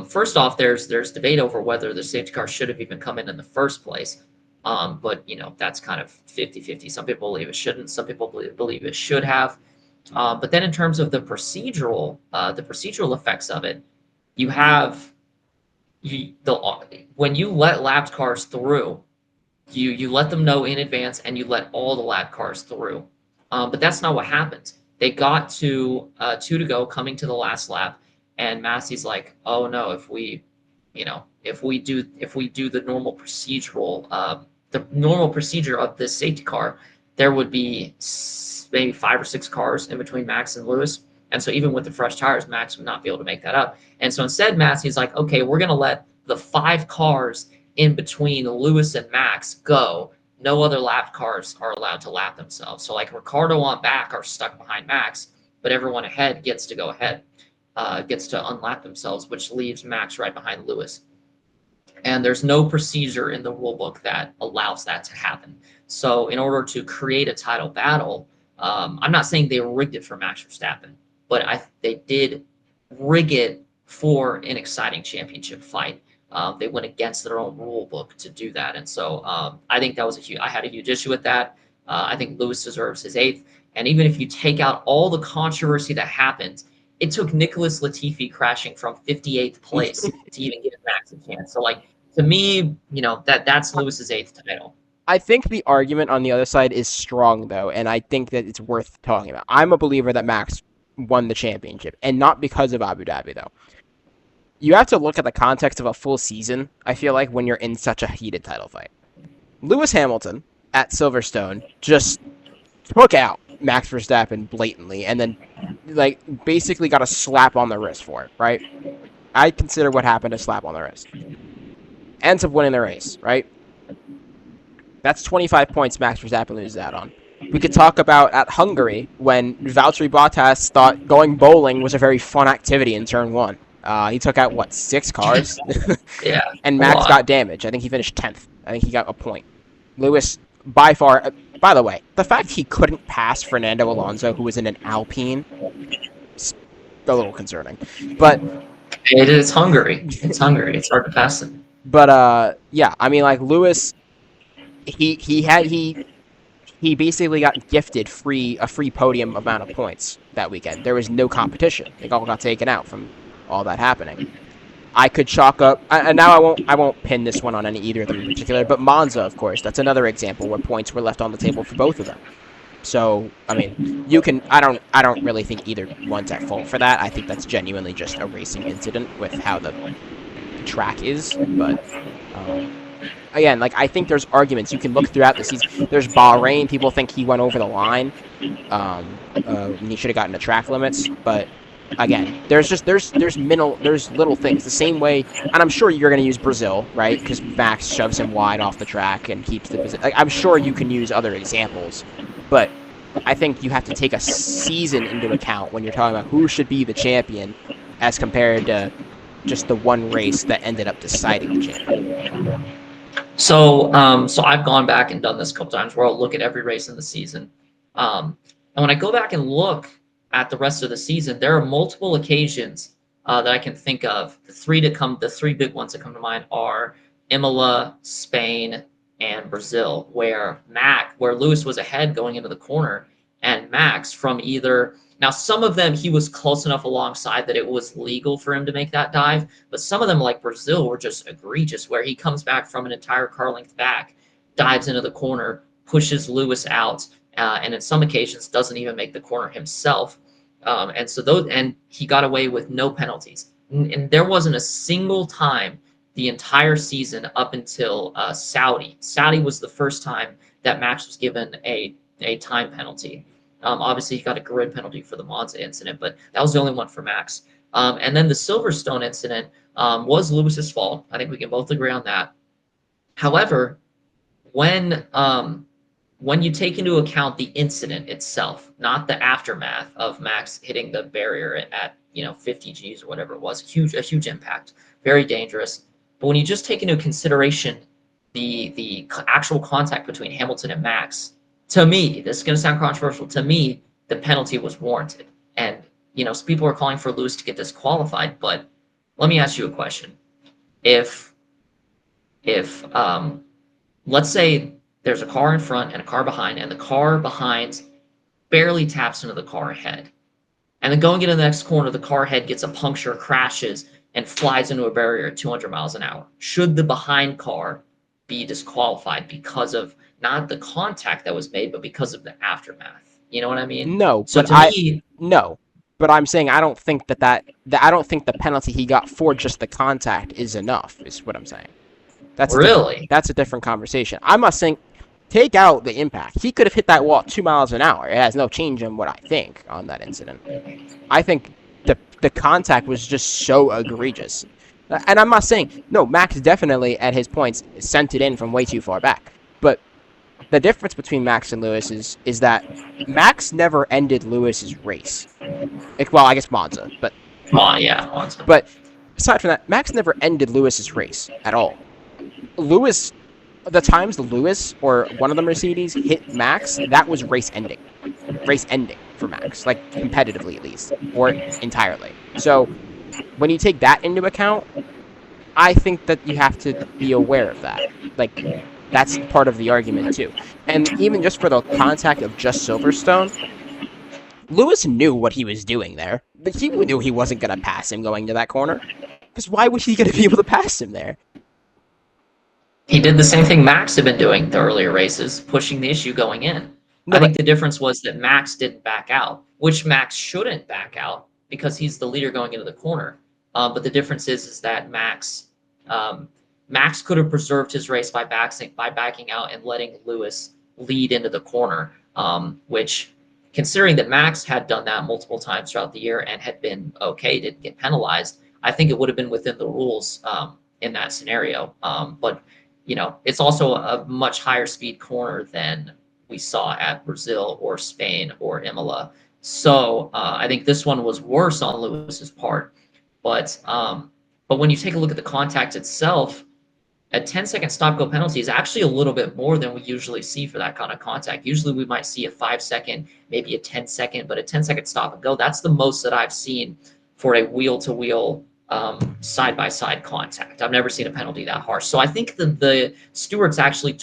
First off, there's debate over whether the safety car should have even come in the first place. But that's kind of 50-50. Some people believe it shouldn't. Some people believe it should have. But then in terms of the procedural effects of it, you have when you let lapped cars through, you let them know in advance and you let all the lap cars through. But that's not what happens. They got to 2 to go coming to the last lap, and Massey's like, oh no, if we do the normal procedure of this safety car, there would be maybe 5 or 6 cars in between Max and Lewis. And so even with the fresh tires, Max would not be able to make that up. And so instead, Massey's like, okay, we're going to let the 5 cars in between Lewis and Max go. No other lap cars are allowed to lap themselves. So like Ricardo on back are stuck behind Max, but everyone ahead gets to go ahead, gets to unlap themselves, which leaves Max right behind Lewis. And there's no procedure in the rule book that allows that to happen. So in order to create a title battle, I'm not saying they rigged it for Max Verstappen, but they did rig it for an exciting championship fight. They went against their own rule book to do that, and so I think that was I had a huge issue with that. I think Lewis deserves his 8th, and even if you take out all the controversy that happened, it took Nicholas Latifi crashing from 58th place to even give Max a chance. So, like, to me, that's Lewis's 8th title. I think the argument on the other side is strong, though, and I think that it's worth talking about. I'm a believer that Max won the championship, and not because of Abu Dhabi, though. You have to look at the context of a full season, I feel like, when you're in such a heated title fight. Lewis Hamilton at Silverstone just took out Max Verstappen blatantly, and then, like, basically got a slap on the wrist for it, right? I consider what happened a slap on the wrist. Ends up winning the race, right? That's 25 points Max Verstappen loses out on. We could talk about at Hungary when Valtteri Bottas thought going bowling was a very fun activity in turn 1. He took out, 6 cars? Yeah. And Max got damaged. I think he finished 10th. I think he got a point. Lewis, by far... by the way, the fact he couldn't pass Fernando Alonso, who was in an Alpine, is a little concerning. But... It's Hungary. It's Hungary. It's hard to pass them. But, yeah, I mean, like, Lewis... He basically got gifted a free podium amount of points that weekend. There was no competition. They all got taken out from all that happening. I could chalk up, and now I won't pin this one on either of them in particular, but Monza, of course, that's another example where points were left on the table for both of them. So, I mean, I don't really think either one's at fault for that. I think that's genuinely just a racing incident with how the track is, but again, like, I think there's arguments. You can look throughout the season. There's Bahrain. People think he went over the line. He should have gotten the track limits. But again, there's little things. The same way, and I'm sure you're going to use Brazil, right? Because Max shoves him wide off the track and keeps the position. Like, I'm sure you can use other examples, but I think you have to take a season into account when you're talking about who should be the champion, as compared to just the one race that ended up deciding the champion. So I've gone back and done this a couple times where I'll look at every race in the season. And when I go back and look at the rest of the season, there are multiple occasions that I can think of. The three big ones that come to mind are Imola, Spain, and Brazil, where Lewis was ahead going into the corner, and Max from either. Now, some of them he was close enough alongside that it was legal for him to make that dive, but some of them, like Brazil, were just egregious, where he comes back from an entire car length back, dives into the corner, pushes Lewis out, and in some occasions doesn't even make the corner himself. And he got away with no penalties. And there wasn't a single time the entire season up until Saudi. Saudi was the first time that Max was given a time penalty. Obviously, he got a grid penalty for the Monza incident, but that was the only one for Max. And then the Silverstone incident was Lewis's fault. I think we can both agree on that. However, when you take into account the incident itself, not the aftermath of Max hitting the barrier at 50 Gs or whatever it was, a huge impact, very dangerous. But when you just take into consideration the actual contact between Hamilton and Max, to me, this is going to sound controversial, to me, the penalty was warranted. And, some people are calling for Lewis to get disqualified, but let me ask you a question. If let's say there's a car in front and a car behind, and the car behind barely taps into the car ahead, and then going into the next corner, the car ahead gets a puncture, crashes, and flies into a barrier at 200 miles an hour. Should the behind car be disqualified because of not the contact that was made, but because of the aftermath? You know what I mean? No, So but to me, no. But I'm saying I don't think I don't think the penalty he got for just the contact is enough, is what I'm saying. Really? That's a different conversation. I'm not saying take out the impact. He could have hit that wall at 2 miles an hour. It has no change in what I think on that incident. I think the contact was just so egregious. And I'm not saying, no, Max definitely, at his points, sent it in from way too far back. But the difference between Max and Lewis is that Max never ended Lewis's race. Well, I guess Monza, but... Yeah, Monza. But aside from that, Max never ended Lewis's race at all. Lewis, the times Lewis or one of the Mercedes hit Max, that was race ending for Max, like competitively at least, or entirely. So when you take that into account, I think that you have to be aware of that. Like, that's part of the argument too. And even just for the contact of just Silverstone, Lewis knew what he was doing there. But he knew he wasn't going to pass him going to that corner. Because why was he going to be able to pass him there? He did the same thing Max had been doing the earlier races, pushing the issue going in. I think the difference was that Max didn't back out, which Max shouldn't back out because he's the leader going into the corner. But the difference is that Max could have preserved his race by backing out and letting Lewis lead into the corner, which, considering that Max had done that multiple times throughout the year and had been okay, didn't get penalized, I think it would have been within the rules in that scenario. But it's also a much higher speed corner than we saw at Brazil or Spain or Imola. So I think this one was worse on Lewis's part. But when you take a look at the contact itself, a 10-second stop-go penalty is actually a little bit more than we usually see for that kind of contact. Usually we might see a 5-second, maybe a 10-second, but a 10-second stop-and-go, that's the most that I've seen for a wheel-to-wheel side-by-side contact. I've never seen a penalty that harsh. So I think the stewards actually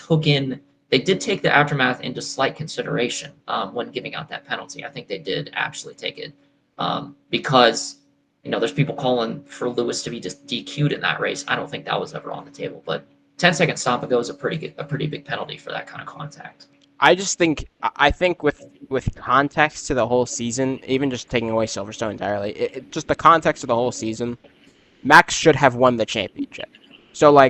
they did take the aftermath into slight consideration when giving out that penalty. I think they did actually take it because there's people calling for Lewis to be just DQ'd in that race. I don't think that was ever on the table, but 10-second stop and go is a pretty big penalty for that kind of contact. I think with context to the whole season, even just taking away Silverstone entirely, just the context of the whole season, Max should have won the championship. So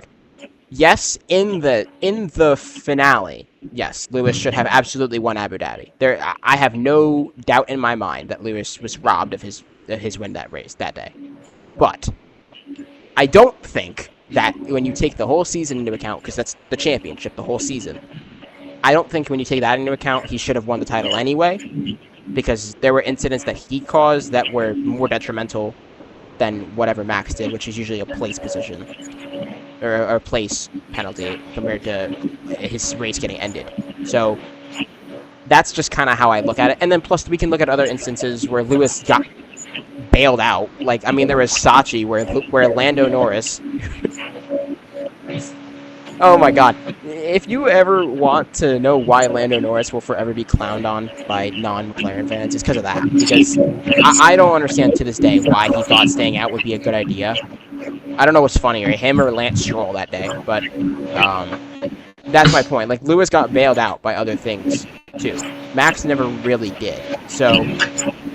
yes, in the finale, yes, Lewis should have absolutely won Abu Dhabi. I have no doubt in my mind that Lewis was robbed of his win that race that day. But I don't think that when you take the whole season into account, because that's the championship, the whole season, I don't think when you take that into account, he should have won the title anyway, because there were incidents that he caused that were more detrimental than whatever Max did, which is usually a place position or a place penalty compared to his race getting ended. So that's just kind of how I look at it. And then plus we can look at other instances where Lewis got bailed out. Like, I mean, there was Sachi where Lando Norris. Oh my God! If you ever want to know why Lando Norris will forever be clowned on by non-McLaren fans, it's because of that. Because I don't understand to this day why he thought staying out would be a good idea. I don't know what's funnier, him or Lance Stroll that day, but that's my point. Like, Lewis got bailed out by other things too. Max never really did. So,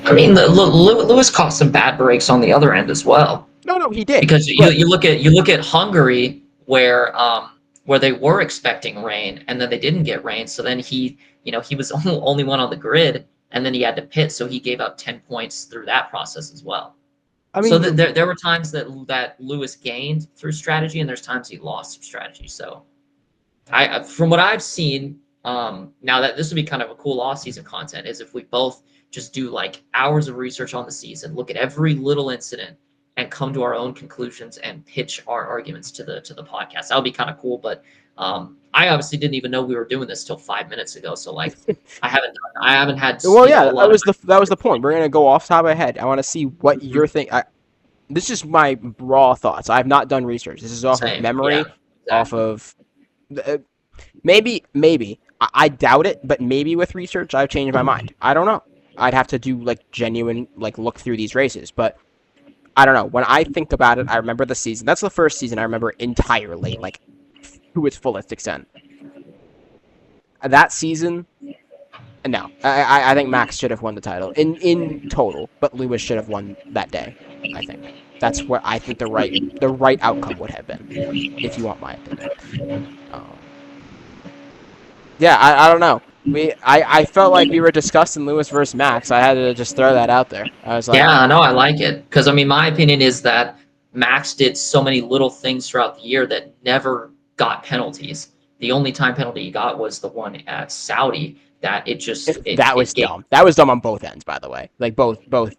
I mean, Lewis caught some bad breaks on the other end as well. no, he did. Because But you look at Hungary where they were expecting rain and then they didn't get rain. So then he was only one on the grid, and then he had to pit, so he gave up 10 points through that process as well. I So mean, there were times that Lewis gained through strategy, and there's times he lost through strategy. So from what I've seen, now that this would be kind of a cool off-season content is if we both just do like hours of research on the season, look at every little incident, and come to our own conclusions and pitch our arguments to the podcast. That would be kind of cool. But I obviously didn't even know we were doing this till 5 minutes ago. So like I haven't had. well, yeah, that was the point. We're gonna go off top of head. I want to see what you're thinking. This is my raw thoughts. I have not done research. This is off of memory, yeah, exactly. off of maybe. I doubt it, but maybe with research, I've changed my mind. I don't know. I'd have to do like genuine look through these races, but I don't know. When I think about it, I remember the season. That's the first season I remember entirely, like to its fullest extent. That season, no, I think Max should have won the title in total, but Lewis should have won that day. I think that's what I think the right outcome would have been, if you want my opinion. Yeah, I don't know. I felt like we were discussing Lewis versus Max. I had to just throw that out there. I was like, yeah, no, I like it because I mean, my opinion is that Max did so many little things throughout the year that never got penalties. The only time penalty he got was the one at Saudi. That was dumb. That was dumb on both ends, by the way. Like both. It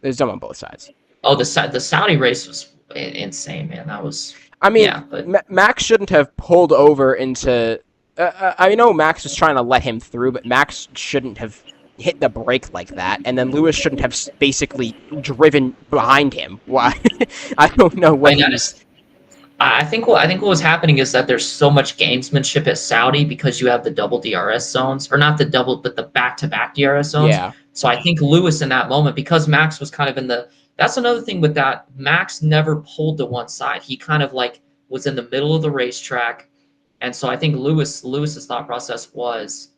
was dumb on both sides. Oh, the Saudi race was insane, man. That was. I mean, yeah, but Max shouldn't have pulled over into. I know Max was trying to let him through, but Max shouldn't have hit the brake like that, and then Lewis shouldn't have basically driven behind him. Why? I don't know what he was. I think what was happening is that there's so much gamesmanship at Saudi because you have the double DRS zones, or not the double, but the back-to-back DRS zones. Yeah. So I think Lewis in that moment, because Max was kind of in the. That's another thing with that. Max never pulled to one side. He kind of like was in the middle of the racetrack. And so I think Lewis's thought process was,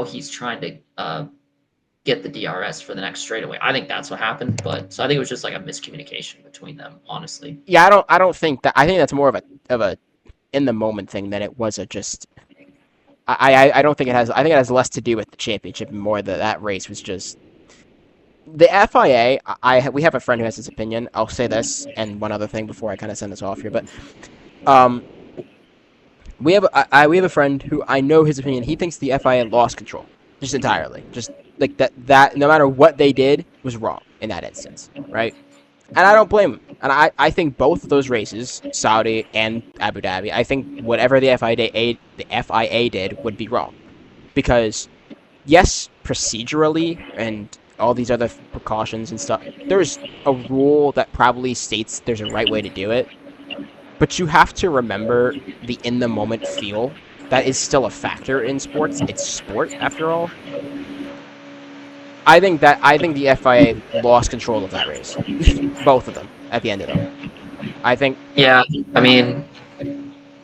he's trying to get the DRS for the next straightaway. I think that's what happened. But so I think it was just like a miscommunication between them, honestly. Yeah, I don't think that. I think that's more of a in the moment thing than it was a just. I don't think it has. I think it has less to do with the championship and more that race was just. The FIA, we have a friend who has his opinion. I'll say this and one other thing before I kind of send this off here, but we have a friend who I know his opinion. He thinks the FIA lost control just entirely, just like that no matter what they did was wrong in that instance, right? And I don't blame him. And I think both of those races, Saudi and Abu Dhabi, I think whatever the FIA did would be wrong, because yes, procedurally and all these other precautions and stuff, there's a rule that probably states there's a right way to do it, but you have to remember the in-the-moment feel. That is still a factor in sports. It's sport, after all. I think the FIA lost control of that race. Both of them, at the end of them. I think... Yeah, I mean,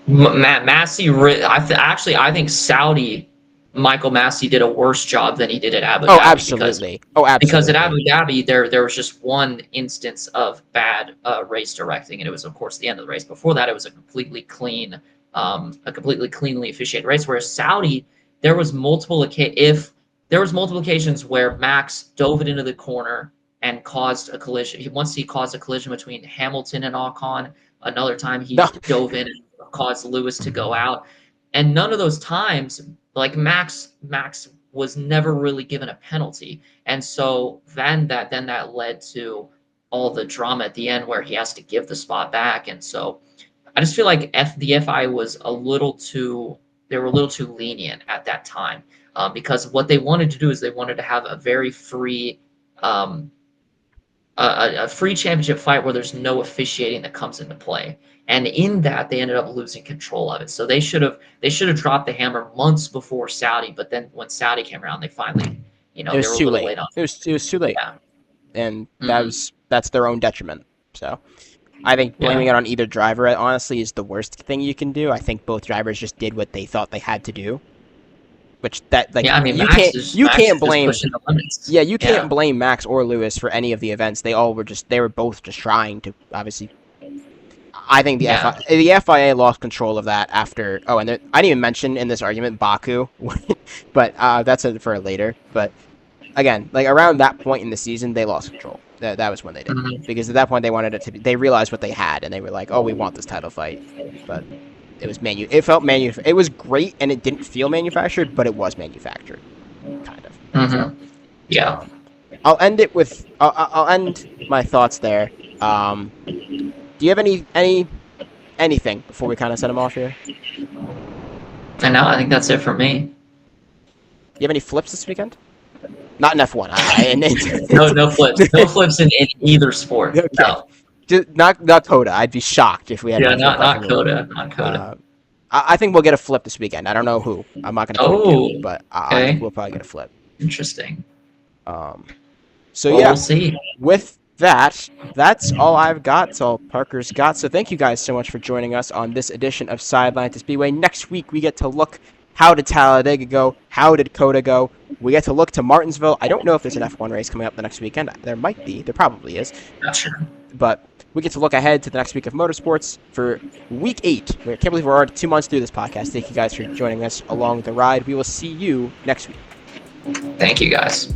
Massey... I think Saudi... Michael Massey did a worse job than he did at Abu Dhabi. Oh, absolutely. Because at Abu Dhabi, there was just one instance of bad race directing, and it was, of course, the end of the race. Before that, it was a completely cleanly officiated race. Whereas Saudi, there was multiple occasions where Max dove it into the corner and caused a collision. Once he caused a collision between Hamilton and Ocon. Another time he dove in and caused Lewis to go out. And none of those times, like Max was never really given a penalty. And so then that led to all the drama at the end where he has to give the spot back. And so I just feel like the FI was a little too lenient at that time, because what they wanted to do is they wanted to have a very free um, a free championship fight where there's no officiating that comes into play. And in that, they ended up losing control of it. So they should have dropped the hammer months before Saudi. But then when Saudi came around, they finally, It they was were a too little late. late on. It was too late, Yeah. and Mhm. that's their own detriment. So I think blaming Yeah. it on either driver, honestly, is the worst thing you can do. I think both drivers just did what they thought they had to do, which that like Yeah. I mean, you Max can't is just blame. pushing the limits. Yeah, you can't Yeah. blame Max or Lewis for any of the events. They were both just trying to obviously. I think Yeah. The FIA lost control of that after. Oh, and I didn't even mention in this argument Baku, but that's for later. But again, like around that point in the season, they lost control. That was when they did, Mhm. because at that point they wanted it to be. They realized what they had, and they were like, "Oh, we want this title fight." But it was It felt It was great, and it didn't feel manufactured, but it was manufactured, kind of. So, Mhm. Yeah. um, I'll end it with. I'll end my thoughts there. Do you have anything before we kind of set them off here? And now I think that's it for me. Do you have any flips this weekend? Not in F1. No flips. No flips in either sport. Okay. No. Just not Coda. I'd be shocked if we had Yeah, any flip not record. Coda. Not Coda. Uh, I think we'll get a flip this weekend. I don't know who. I'm not going to predict Oh, who, but I think okay. we'll probably get a flip. Interesting. Um, so Well, yeah, we'll see. with that, that's all I've got. It's all Parker's got. So thank you guys so much for joining us on this edition of Sideline to Speedway. Next week we get to look. How did Talladega go? How did Coda go? We get to look to Martinsville. I don't know if there's an F1 race coming up the next weekend. There might be. There probably is. Not sure. But we get to look ahead to the next week of motorsports for week 8. I can't believe we're already 2 months through this podcast. Thank you guys for joining us along the ride. We will see you next week. Thank you, guys.